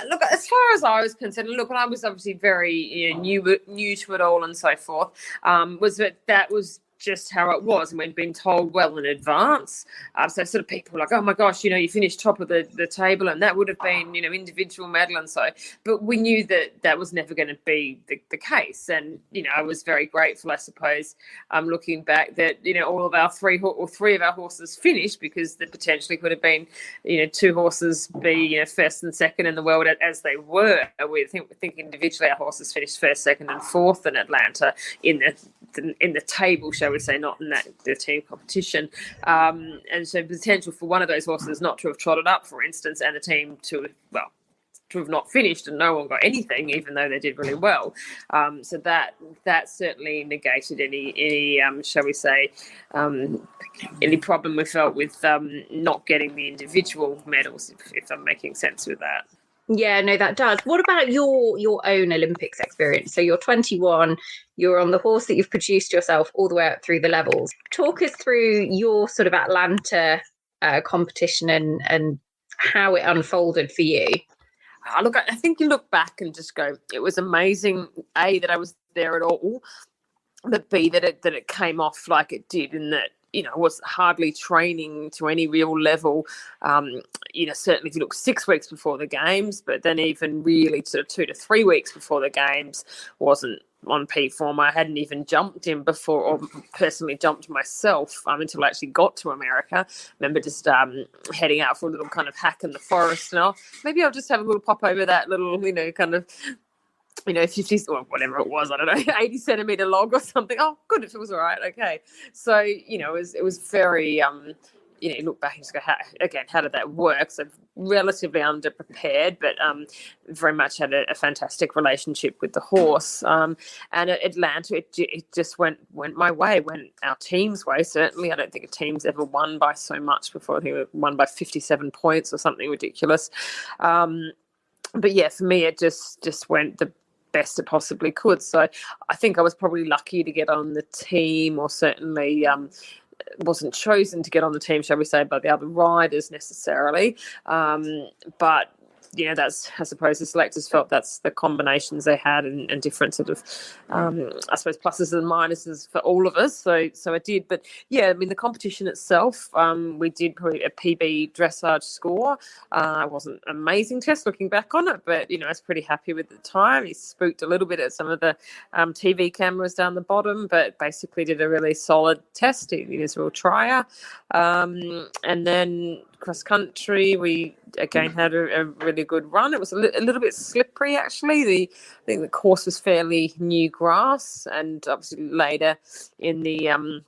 Look, as far as I was concerned, and I was obviously very new to it all and so forth, was that was just how it was, and we'd been told well in advance. So sort of people were like, oh my gosh, you finished top of the table, and that would have been, individual medal. And so, but we knew that was never going to be the case. And, I was very grateful, I suppose, looking back, that, all of our three of our horses finished, because there potentially could have been, 2 horses be, first and second in the world as they were. We think individually our horses finished first, second and fourth in Atlanta in the table, shall we say, not in the team competition. And so potential for one of those horses not to have trotted up, for instance, and the team to have not finished and no one got anything, even though they did really well. So that certainly negated any shall we say, any problem we felt with not getting the individual medals, if I'm making sense with that. Yeah, no, that does. What about your own Olympics experience? So you're 21, you're on the horse that you've produced yourself all the way up through the levels. Talk us through your sort of Atlanta competition and how it unfolded for you. Look, I think you look back and just go, it was amazing, A, that I was there at all, but B, that it came off like it did, in that, was hardly training to any real level. Certainly if you look 6 weeks before the games, but then even really sort of 2 to 3 weeks before the games, wasn't on P form. I hadn't even jumped in before, or personally jumped myself, until I actually got to America. I remember just heading out for a little kind of hack in the forest, and maybe I'll just have a little pop over that little, kind of, 50 or whatever it was, I don't know, 80 centimetre log or something. Oh, good, if it was all right, okay. So, it was very, you look back and just go, how did that work? So relatively underprepared, but very much had a fantastic relationship with the horse. And at Atlanta, it just went my way, went our team's way, certainly. I don't think a team's ever won by so much before. I think it won by 57 points or something ridiculous. But yeah, for me, it just went the best it possibly could. So I think I was probably lucky to get on the team, or certainly wasn't chosen to get on the team, shall we say, by the other riders necessarily. But that's, I suppose, the selectors felt that's the combinations they had, and different sort of, I suppose, pluses and minuses for all of us. So it did. But yeah, I mean, the competition itself, we did probably a PB dressage score. It wasn't an amazing test looking back on it, but I was pretty happy with the time. He spooked a little bit at some of the TV cameras down the bottom, but basically did a really solid test. He was a real trier. And then cross country, we again had a really good run. It was a little bit slippery, actually. I think the course was fairly new grass, and obviously later in the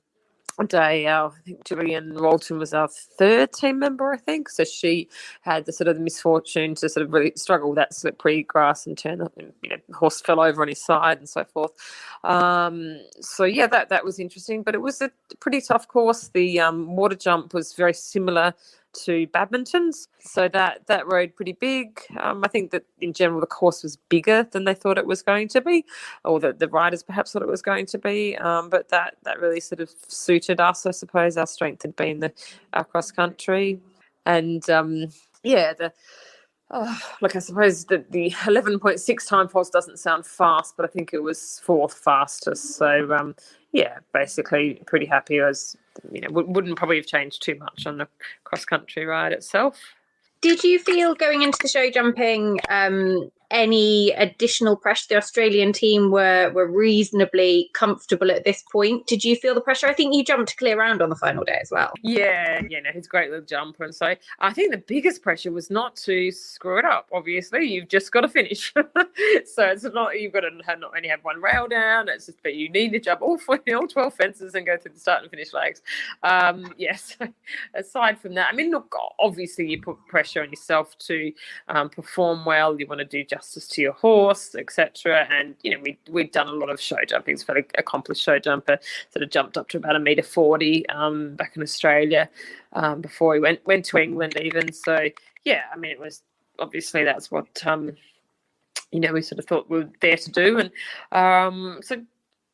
day, I think Julian Walton was our third team member, I think. So she had the sort of misfortune to sort of really struggle with that slippery grass and turn up, and the horse fell over on his side and so forth. So yeah, that was interesting, but it was a pretty tough course. The water jump was very similar to badminton's, so that rode pretty big. I think that in general the course was bigger than they thought it was going to be, or the riders perhaps thought it was going to be, but that really sort of suited us, I suppose. Our strength had been our cross country, and I suppose that the 11.6 time pulse doesn't sound fast, but I think it was 4th fastest. So basically pretty happy. I was, wouldn't probably have changed too much on the cross country ride itself. Did you feel going into the show jumping any additional pressure? The Australian team were reasonably comfortable at this point. Did you feel the pressure? I think you jumped a clear round on the final day as well. Yeah, he's a great little jumper. And so I think the biggest pressure was not to screw it up. Obviously, you've just got to finish. So it's not, you've got to not only have one rail down, it's just, but you need to jump all 12 fences and go through the start and finish legs. Yes. Aside from that, I mean, look, obviously you put pressure on yourself to perform well. You want to do justice to your horse, etc. And we'd done a lot of show jumping. He's a very accomplished show jumper. Sort of jumped up to about 1.40 meter back in Australia before he went to England even. So yeah, I mean, it was obviously that's what we sort of thought we were there to do. And so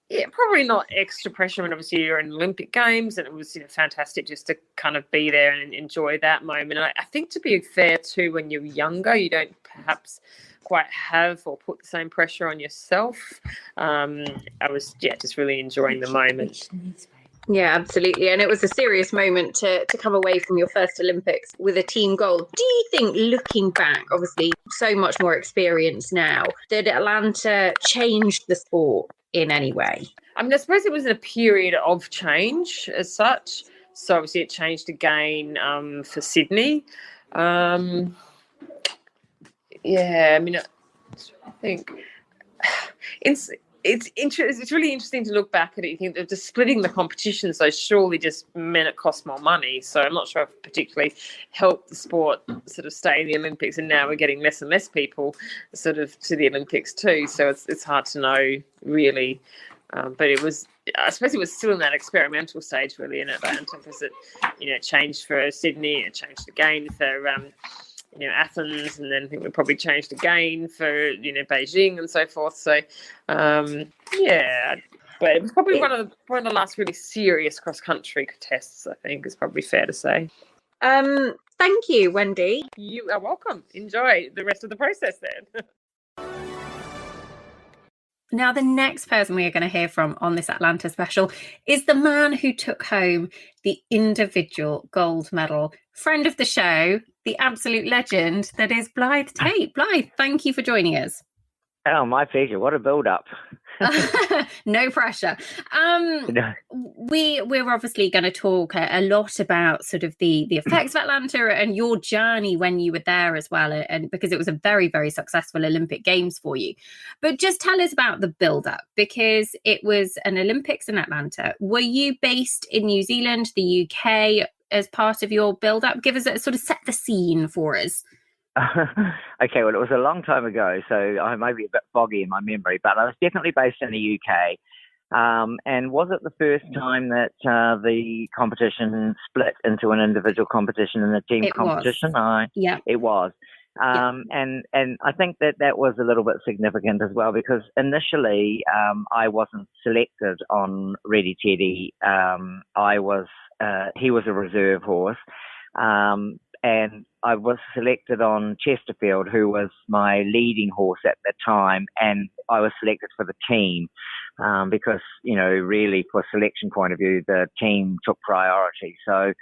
yeah, probably not extra pressure. I mean, obviously you're in Olympic Games, and it was fantastic just to kind of be there and enjoy that moment. And I think, to be fair too, when you're younger, you don't perhaps quite have or put the same pressure on yourself. I was just really enjoying the moment. Yeah, absolutely. And it was a serious moment to come away from your first Olympics with a team gold. Do you think, looking back, obviously so much more experience now, did Atlanta change the sport in any way? I mean, I suppose it was a period of change as such. So obviously it changed again for Sydney. Yeah, I mean, I think it's really interesting to look back at it. You think of just splitting the competition, so surely just meant it cost more money. So I'm not sure if it particularly helped the sport sort of stay in the Olympics, and now we're getting less and less people sort of to the Olympics too. So it's hard to know really. But I suppose it was still in that experimental stage really in Atlanta, because it, changed for Sydney, it changed again for Athens, and then I think we probably changed again for Beijing and so forth. So yeah, but it was probably one of the last really serious cross country tests, I think, is probably fair to say. Thank you, Wendy. You are welcome. Enjoy the rest of the process then. Now, the next person we are going to hear from on this Atlanta special is the man who took home the individual gold medal. Friend of the show, the absolute legend that is Blyth Tait. Blyth, thank you for joining us. Oh, my pleasure. What a build-up. No pressure. We're obviously going to talk a lot about sort of the effects of Atlanta and your journey when you were there as well, and because it was a very, very successful Olympic Games for you. But just tell us about the build-up, because it was an Olympics in Atlanta. Were you based in New Zealand, the UK, as part of your build-up? Give us a sort of set the scene for us. Okay, well, it was a long time ago, so I may be a bit foggy in my memory, but I was definitely based in the UK. And was it the first time that the competition split into an individual competition and a team competition? Yeah. It was. And I think that was a little bit significant as well, because initially I wasn't selected on Ready Teddy. He was a reserve horse. And I was selected on Chesterfield, who was my leading horse at the time, and I was selected for the team because, really, for selection point of view, the team took priority. So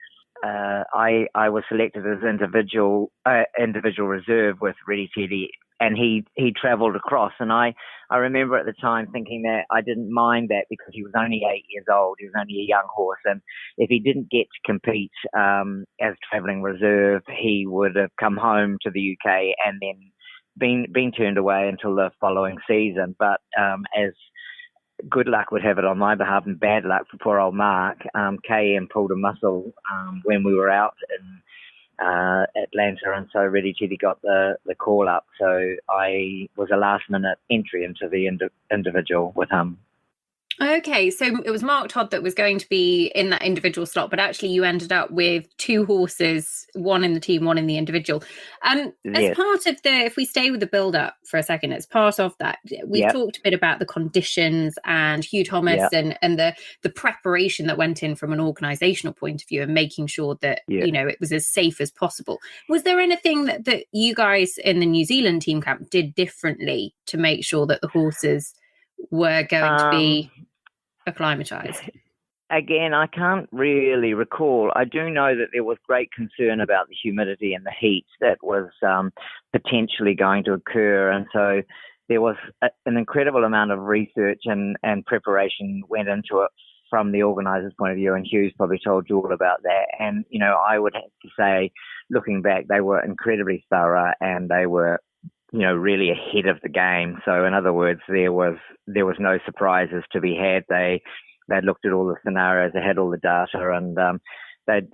I was selected as individual reserve with Ready Teddy, and he travelled across. And I remember at the time thinking that I didn't mind that, because he was only 8 years old. He was only a young horse. And if he didn't get to compete as travelling reserve, he would have come home to the UK and then been turned away until the following season. But as good luck would have it on my behalf, and bad luck for poor old Mark, KM pulled a muscle when we were out in Atlanta, and so Ready Teddy got the call up. So I was a last minute entry into the individual with him. Okay, so it was Mark Todd that was going to be in that individual slot, but actually you ended up with two horses, one in the team, one in the individual. As part of if we stay with the build-up for a second, as part of that, we've talked a bit about the conditions and Hugh Thomas and the preparation that went in from an organisational point of view, and making sure that, it was as safe as possible. Was there anything that you guys in the New Zealand team camp did differently to make sure that the horses were going to be acclimatized? Again, I can't really recall. I do know that there was great concern about the humidity and the heat that was potentially going to occur, and so there was an incredible amount of research and preparation went into it from the organisers' point of view, and Hugh's probably told you all about that. And, I would have to say, looking back, they were incredibly thorough, and they were really ahead of the game. So in other words, there was no surprises to be had. They'd looked at all the scenarios, they had all the data, and they'd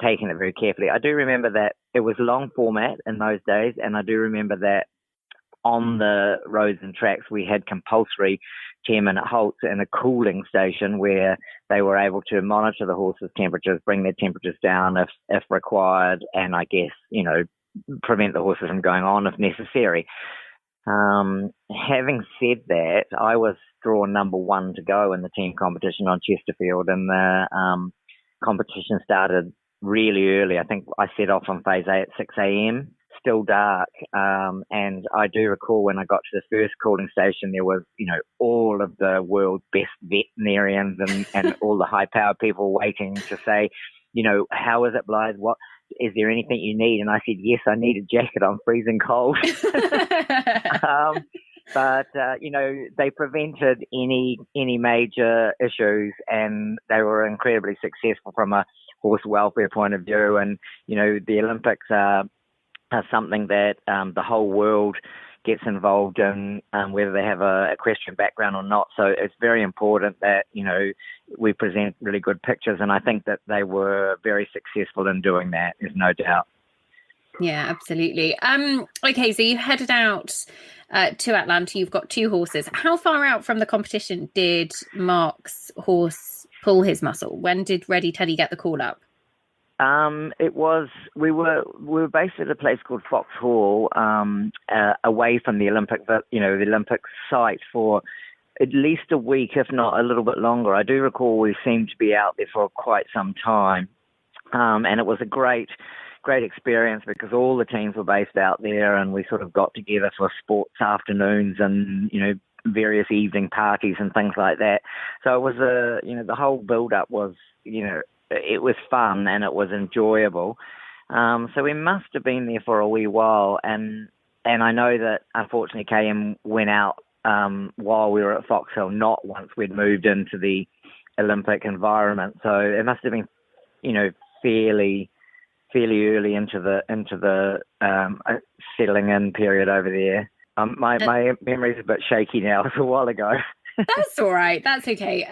taken it very carefully. I do remember that it was long format in those days, and I do remember that on the roads and tracks we had compulsory 10-minute halts and a cooling station where they were able to monitor the horses' temperatures, bring their temperatures down if required, and I guess, prevent the horses from going on if necessary. Having said that, I was drawn number one to go in the team competition on Chesterfield, and the competition started really early. I think I set off on phase A at 6 a.m. still dark. And I do recall when I got to the first calling station, there was, all of the world's best veterinarians and all the high-powered people waiting to say, how is it, Blyth? What is there anything you need? And I said, yes, I need a jacket. I'm freezing cold. But they prevented any major issues, and they were incredibly successful from a horse welfare point of view. And the Olympics are something that the whole world gets involved in, whether they have a equestrian background or not. So it's very important that we present really good pictures, and I think that they were very successful in doing that. There's no doubt. Yeah, absolutely. Okay, so you headed out to Atlanta. You've got 2 horses. How far out from the competition did Mark's horse pull his muscle? When did Ready Teddy get the call up? We were based at a place called Fox Hall, away from the Olympic, the Olympic site for at least a week, if not a little bit longer. I do recall we seemed to be out there for quite some time, and it was a great experience because all the teams were based out there, and we sort of got together for sports afternoons and various evening parties and things like that. So it was the whole build up was it was fun and it was enjoyable. So we must have been there for a wee while, and I know that unfortunately KM went out while we were at Fox Hill, not once we'd moved into the Olympic environment. So it must have been fairly early into the settling in period over there. My memory's a bit shaky now. It was a while ago. That's all right. That's okay.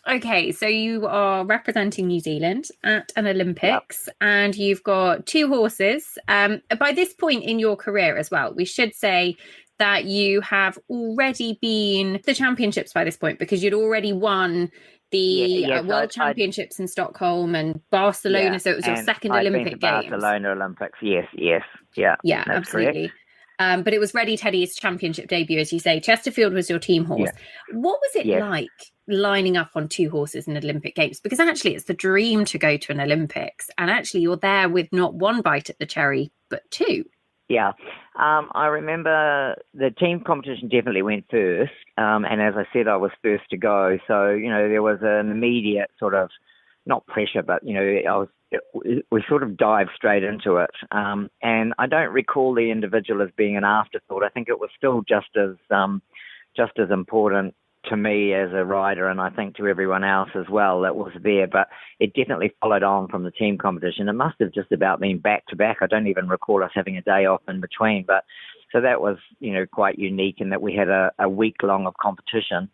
Okay, so you are representing New Zealand at an Olympics, and you've got 2 horses. By this point in your career as well, we should say that you have already been to the championships by this point, because you'd already won the World Championships in Stockholm and Barcelona. So it was your second Olympic Games. Barcelona Olympics, yes. Yeah, absolutely. But it was Ready Teddy's championship debut, as you say. Chesterfield was your team horse. Yeah. What was it like lining up on 2 horses in Olympic Games? Because actually it's the dream to go to an Olympics, and actually you're there with not 1 bite at the cherry, but 2. Yeah. I remember the team competition definitely went first. And as I said, I was first to go. So, there was an immediate sort of, not pressure, but, we sort of dived straight into it. And I don't recall the individual as being an afterthought. I think it was still just as important to me as a rider, and I think to everyone else as well that was there. But it definitely followed on from the team competition. It must have just about been back to back. I don't even recall us having a day off in between. But so that was, quite unique in that we had a week long of competition.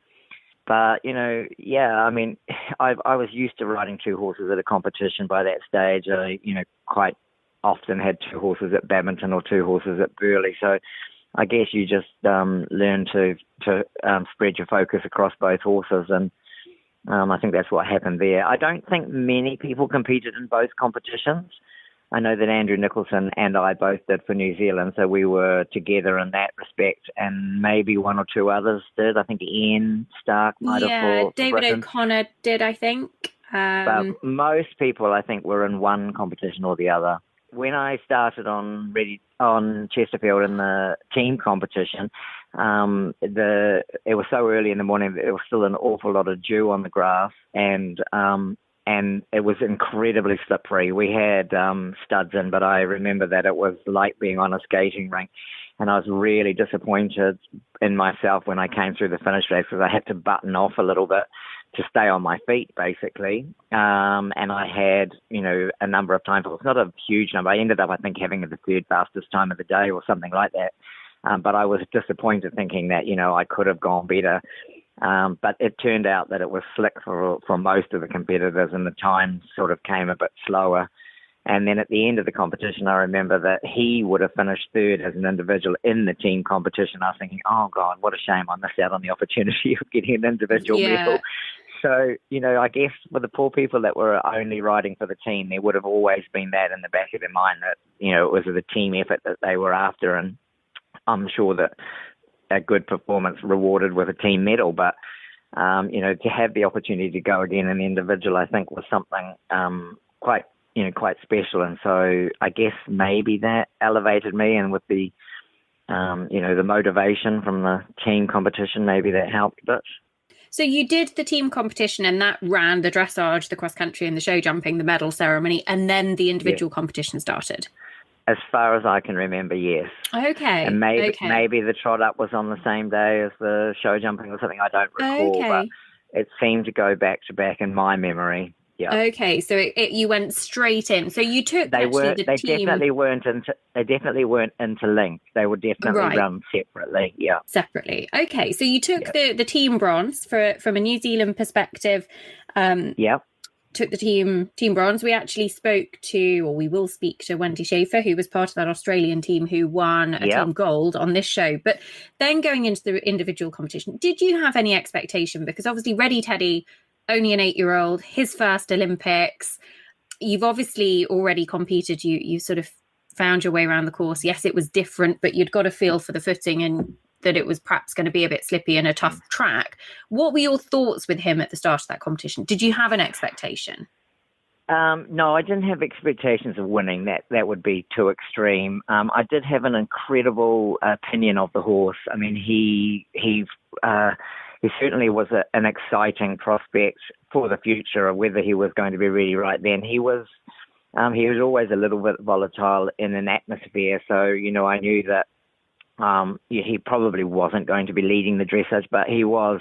But, I mean, I was used to riding 2 horses at a competition by that stage. I, quite often had 2 horses at Badminton or 2 horses at Burleigh. So I guess you just learn to spread your focus across both horses. And I think that's what happened there. I don't think many people competed in both competitions. I know that Andrew Nicholson and I both did for New Zealand, so we were together in that respect, and maybe 1 or 2 others did. I think Ian Stark might have for David Britain. O'Connor did, I think. But most people, I think, were in one competition or the other. When I started on Chesterfield in the team competition, it was so early in the morning that there was still an awful lot of dew on the grass, and it was incredibly slippery. We had studs in, but I remember that it was like being on a skating rink, and I was really disappointed in myself when I came through the finish race because I had to button off a little bit to stay on my feet, basically. And I had, a number of times. It was not a huge number. I ended up, I think, having the 3rd fastest time of the day or something like that. But I was disappointed thinking that, I could have gone better. But it turned out that it was slick for most of the competitors, and the time sort of came a bit slower. And then at the end of the competition, I remember that he would have finished 3rd as an individual in the team competition. I was thinking, oh, God, what a shame I missed out on the opportunity of getting an individual medal. So, I guess for the poor people that were only riding for the team, there would have always been that in the back of their mind that, it was the team effort that they were after. And I'm sure that a good performance rewarded with a team medal. But, to have the opportunity to go again in the individual, I think was something quite quite special. And so I guess maybe that elevated me, and with the, the motivation from the team competition, maybe that helped a bit. So you did the team competition, and that ran the dressage, the cross country, and the show jumping, the medal ceremony, and then the individual competition started. As far as I can remember, yes. Okay. And maybe the trot up was on the same day as the show jumping or something. I don't recall, but it seemed to go back to back in my memory. Yeah. Okay, so you went straight in. So you took they team. definitely weren't interlinked. They were definitely run separately. Yeah. Separately. Okay, so you took the team bronze from a New Zealand perspective. Took the team bronze. We actually we will speak to Wendy Schaeffer, who was part of that Australian team who won a team gold on this show. But then going into the individual competition, did you have any expectation? Because obviously Ready Teddy, only an 8-year-old, his first Olympics. You've obviously already competed. You sort of found your way around the course. Yes, it was different, but you'd got a feel for the footing and that it was perhaps going to be a bit slippy and a tough track. What were your thoughts with him at the start of that competition? Did you have an expectation? No, I didn't have expectations of winning. That would be too extreme. I did have an incredible opinion of the horse. I mean, he certainly was an exciting prospect for the future. Whether he was going to be really right then, he was always a little bit volatile in an atmosphere. So I knew that he probably wasn't going to be leading the dressage, but he was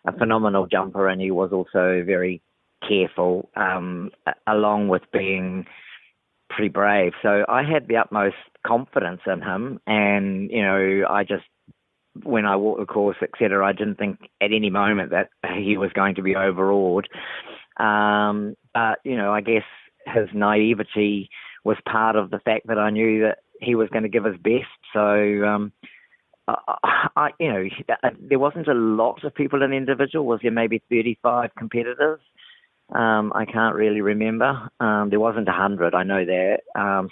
a phenomenal jumper, and he was also very careful, along with being pretty brave. So I had the utmost confidence in him, and I just, when I walked the course, etc., I didn't think at any moment that he was going to be overawed. But I guess his naivety was part of the fact that I knew that he was going to give his best. So, there wasn't a lot of people in the individual. Was there maybe 35 competitors? I can't really remember. There wasn't 100, I know that.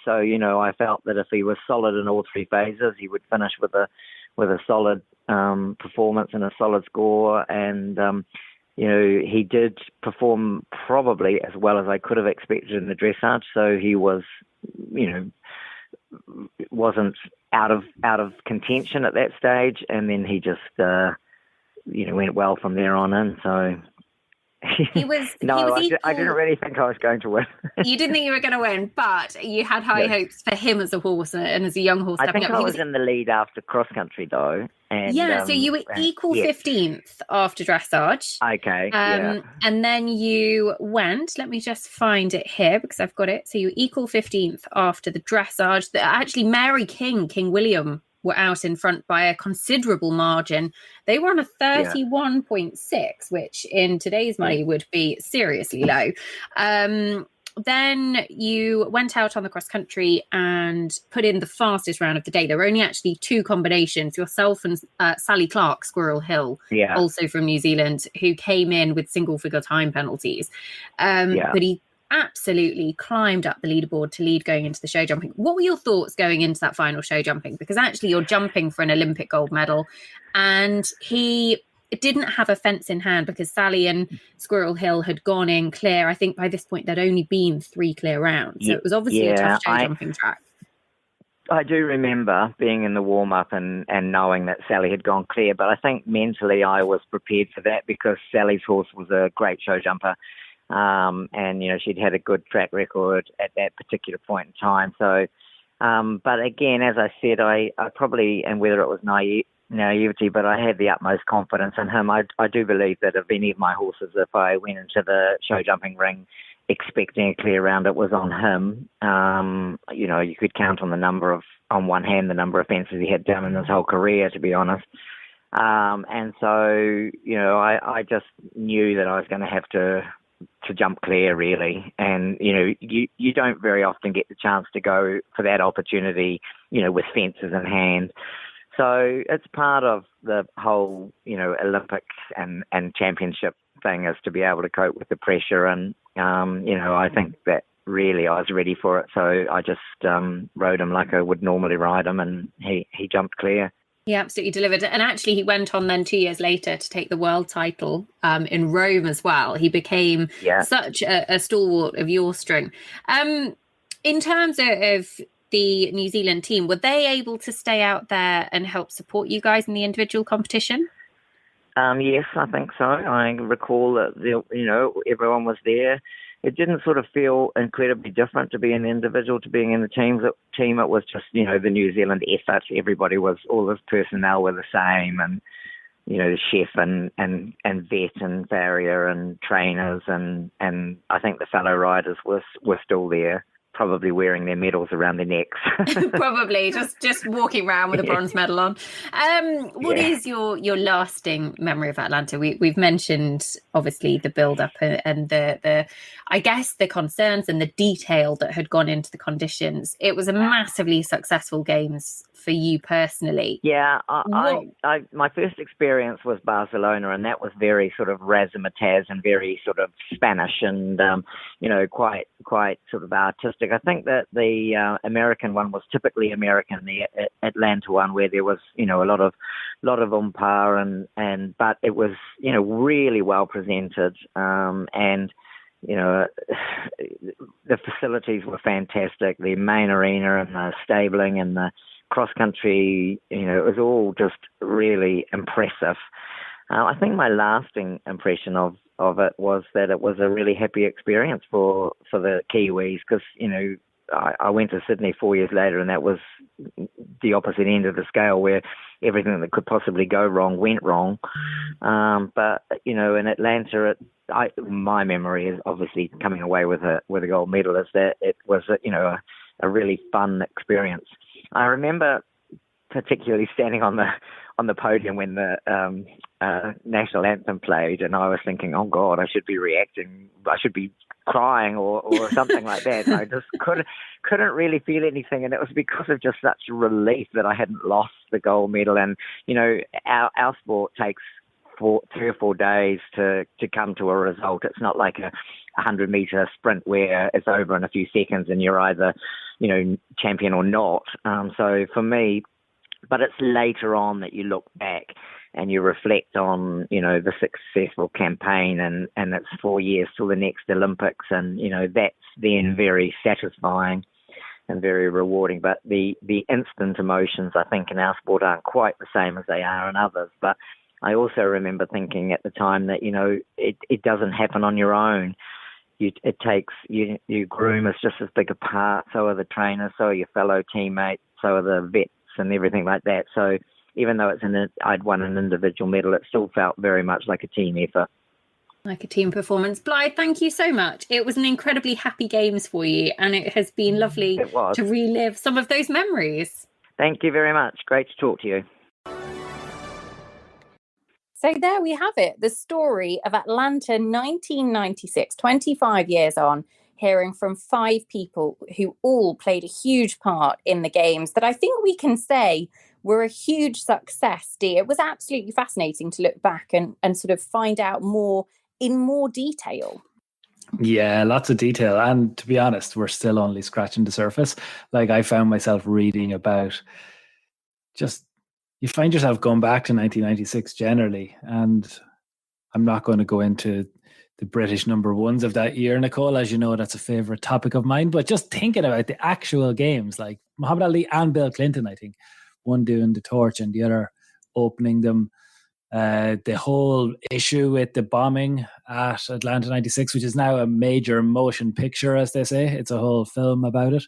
So, I felt that if he was solid in all three phases, he would finish with a solid performance and a solid score. And, he did perform probably as well as I could have expected in the dressage. So he was, wasn't out of contention at that stage, and then he just went well from there on in. So he was I didn't really think I was going to win. You didn't think you were going to win, but you had high hopes for him as a horse and as a young horse. I think I was in the lead after cross country though. And, so you were equal 15th after dressage. Okay. And then you went, let me just find it here because I've got it. So you equal 15th after the dressage. Actually, Mary King William were out in front by a considerable margin. They were on a 31.6, which in today's money would be seriously low. Then you went out on the cross country and put in the fastest round of the day. There were only actually two combinations, yourself and Sally Clark, Squirrel Hill, also from New Zealand, who came in with single figure time penalties. But he absolutely climbed up the leaderboard to lead going into the show jumping. What were your thoughts going into that final show jumping? Because actually you're jumping for an Olympic gold medal, and he didn't have a fence in hand because Sally and Squirrel Hill had gone in clear. I think by this point there'd only been 3 clear rounds. So it was obviously a tough show jumping track. I do remember being in the warm-up and knowing that Sally had gone clear, but I think mentally I was prepared for that because Sally's horse was a great show jumper. And, she'd had a good track record at that particular point in time. So, but again, as I said, I probably, and whether it was naivety, but I had the utmost confidence in him. I do believe that of any of my horses, if I went into the show jumping ring expecting a clear round, it was on him. You could count on on one hand, the number of fences he had done in his whole career, to be honest. And so, I just knew that I was going to have to jump clear, really. And, you don't very often get the chance to go for that opportunity, with fences in hand. So it's part of the whole, Olympics and championship thing is to be able to cope with the pressure. And, I think that really I was ready for it. So I just rode him like I would normally ride him, and he jumped clear. He absolutely delivered. And actually, he went on then 2 years later to take the world title in Rome as well. He became such a stalwart of your string. In terms of the New Zealand team, were they able to stay out there and help support you guys in the individual competition? Yes, I think so. I recall that everyone was there. It didn't sort of feel incredibly different to be an individual to being in the team. It was just, the New Zealand effort. All the personnel were the same, and, the chef and vet and farrier and trainers and I think the fellow riders were still there, probably wearing their medals around their necks. Probably just walking around with a bronze medal on. What is your lasting memory of Atlanta? We've mentioned obviously the build up and the I guess the concerns and the detail that had gone into the conditions. It was a massively successful games for you personally. Yeah, my first experience was Barcelona, and that was very sort of razzmatazz and very sort of Spanish and quite sort of artistic. I think that the American one was typically American. The Atlanta one, where there was a lot of umpire and but it was really well presented and. The facilities were fantastic. The main arena and the stabling and the cross country, it was all just really impressive. I think my lasting impression of it was that it was a really happy experience for the Kiwis because, I went to Sydney 4 years later and that was the opposite end of the scale where everything that could possibly go wrong went wrong. But, in Atlanta, my memory is obviously coming away with a gold medal is that it was, a really fun experience. I remember particularly standing on the podium when the national anthem played, and I was thinking, oh God, I should be reacting, I should be crying or something like that. And I just couldn't really feel anything, and it was because of just such relief that I hadn't lost the gold medal. And our sport takes 3 or 4 days to come to a result. It's not like a 100-meter sprint where it's over in a few seconds and you're either champion or not. So for me, but it's later on that you look back and you reflect on the successful campaign and it's 4 years till the next Olympics, and that's then very satisfying and very rewarding. But the instant emotions, I think, in our sport aren't quite the same as they are in others. But I also remember thinking at the time that it doesn't happen on your own. It takes you groom is just as big a part. So are the trainers, so are your fellow teammates, so are the vets and everything like that. So even though I'd won an individual medal, it still felt very much like a team effort. Like a team performance. Blyth, thank you so much. It was an incredibly happy games for you, and it has been lovely to relive some of those memories. Thank you very much. Great to talk to you. So there we have it, the story of Atlanta 1996, 25 years on, hearing from 5 people who all played a huge part in the games that I think we can say were a huge success, Dee. It was absolutely fascinating to look back and sort of find out in more detail. Yeah, lots of detail. And to be honest, we're still only scratching the surface. Like I found myself reading about you find yourself going back to 1996 generally, and I'm not going to go into the British number ones of that year, Nicole. As you know, that's a favourite topic of mine. But just thinking about the actual games, like Muhammad Ali and Bill Clinton, I think, one doing the torch and the other opening them. The whole issue with the bombing at Atlanta 96, which is now a major motion picture, as they say. It's a whole film about it,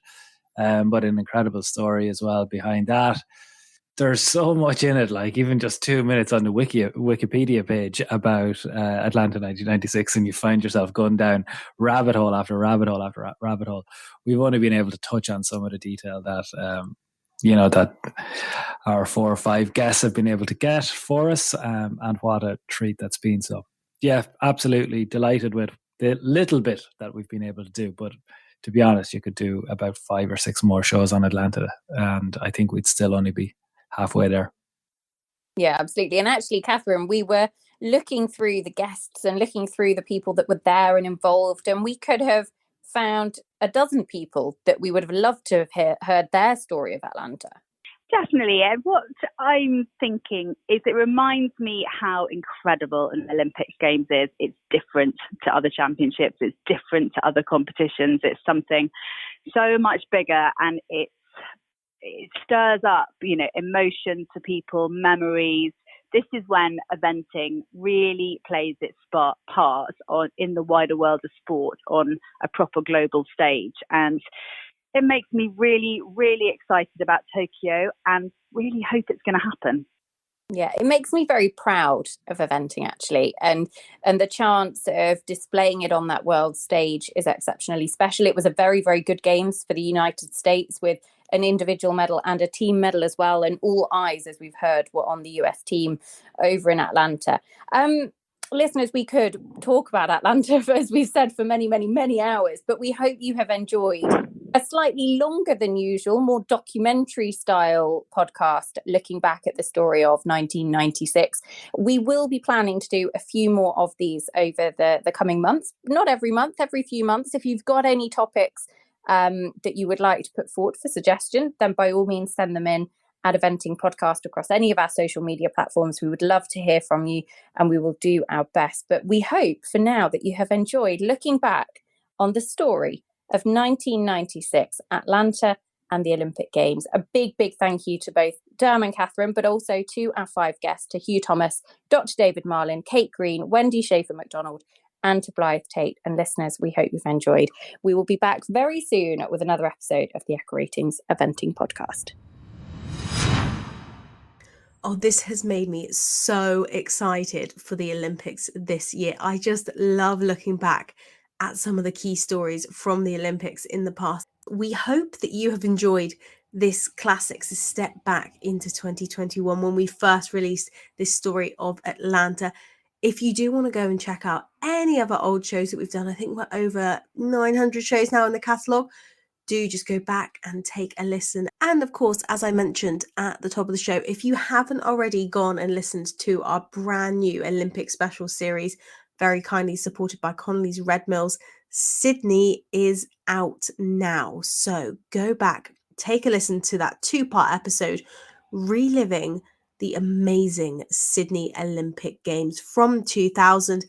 but an incredible story as well behind that. There's so much in it, like even just 2 minutes on the Wikipedia page about Atlanta 1996, and you find yourself going down rabbit hole after rabbit hole after rabbit hole. We've only been able to touch on some of the detail that that our 4 or 5 guests have been able to get for us, and what a treat that's been. So yeah, absolutely delighted with the little bit that we've been able to do. But to be honest, you could do about 5 or 6 more shows on Atlanta, and I think we'd still only be halfway there. Yeah, absolutely. And actually, Catherine, we were looking through the guests and looking through the people that were there and involved, and we could have found a dozen people that we would have loved to have heard their story of Atlanta. Definitely. And what I'm thinking is it reminds me how incredible an Olympics Games is. It's different to other championships. It's different to other competitions. It's something so much bigger, and it stirs up, emotion to people, memories. This is when eventing really plays its part in the wider world of sport on a proper global stage. And it makes me really, really excited about Tokyo and really hope it's going to happen. Yeah, it makes me very proud of eventing, actually. And the chance of displaying it on that world stage is exceptionally special. It was a very, very good Games for the United States, with an individual medal and a team medal as well. And all eyes, as we've heard, were on the US team over in Atlanta. Listeners, we could talk about Atlanta, as we've said, for many, many, many hours, but we hope you have enjoyed a slightly longer than usual, more documentary style podcast looking back at the story of 1996. We will be planning to do a few more of these over the coming months, not every month, every few months. If you've got any topics that you would like to put forward for suggestion, then by all means send them in at Eventing Podcast across any of our social media platforms. We would love to hear from you, and we will do our best. But we hope for now that you have enjoyed looking back on the story of 1996 Atlanta and the Olympic Games. A big, big thank you to both Derm and Catherine, but also to our 5 guests, to Hugh Thomas, Dr. David Marlin, Kate Green, Wendy Schaeffer Macdonald, and to Blyth Tait. And listeners, we hope you've enjoyed. We will be back very soon with another episode of the EquiRatings Eventing Podcast. Oh, this has made me so excited for the Olympics this year. I just love looking back at some of the key stories from the Olympics in the past. We hope that you have enjoyed this classics step back into 2021 when we first released this story of Atlanta. If you do want to go and check out any other old shows that we've done, I think we're over 900 shows now in the catalogue. Do just go back and take a listen. And of course, as I mentioned at the top of the show, if you haven't already gone and listened to our brand new Olympic special series, very kindly supported by Connolly's Red Mills, Sydney is out now. So go back, take a listen to that 2-part episode, reliving the amazing Sydney Olympic Games from 2000,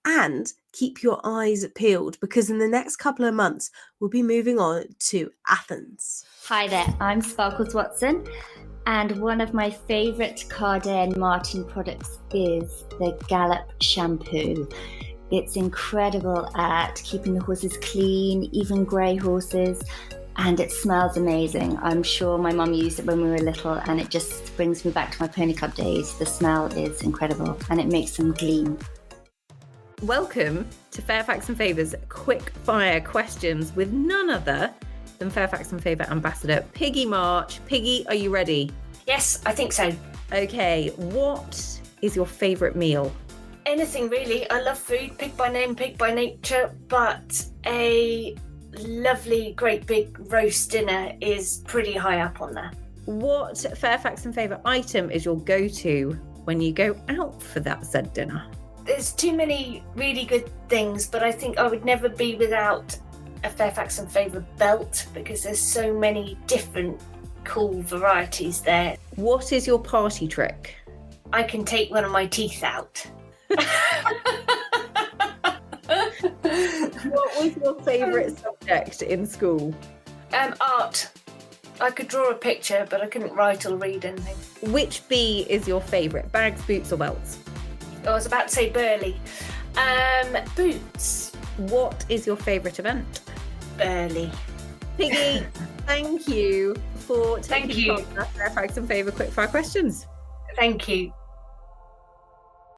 and keep your eyes peeled, because in the next couple of months, we'll be moving on to Athens. Hi there, I'm Sparkles Watson, and one of my favourite Carden Martin products is the Gallop shampoo. It's incredible at keeping the horses clean, even grey horses, and it smells amazing. I'm sure my mum used it when we were little, and it just brings me back to my pony club days. The smell is incredible, and it makes them gleam. Welcome to Fairfax and Favour's quick fire questions with none other than Fairfax and Favour ambassador Piggy March. Piggy, are you ready? Yes, I think so. Okay, what is your favourite meal? Anything really. I love food, pig by name, pig by nature, but a lovely great big roast dinner is pretty high up on there. What Fairfax and Favour item is your go-to when you go out for that said dinner? There's too many really good things, but I think I would never be without a Fairfax and Favour belt, because there's so many different cool varieties there. What is your party trick? I can take one of my teeth out. What was your favourite subject in school? Art. I could draw a picture, but I couldn't write or read anything. Which bee is your favourite? Bags, boots or belts? I was about to say Burley. Boots. What is your favourite event? Burley. Piggy, thank you for taking part in our Fairfax and Favour quickfire questions. Thank you.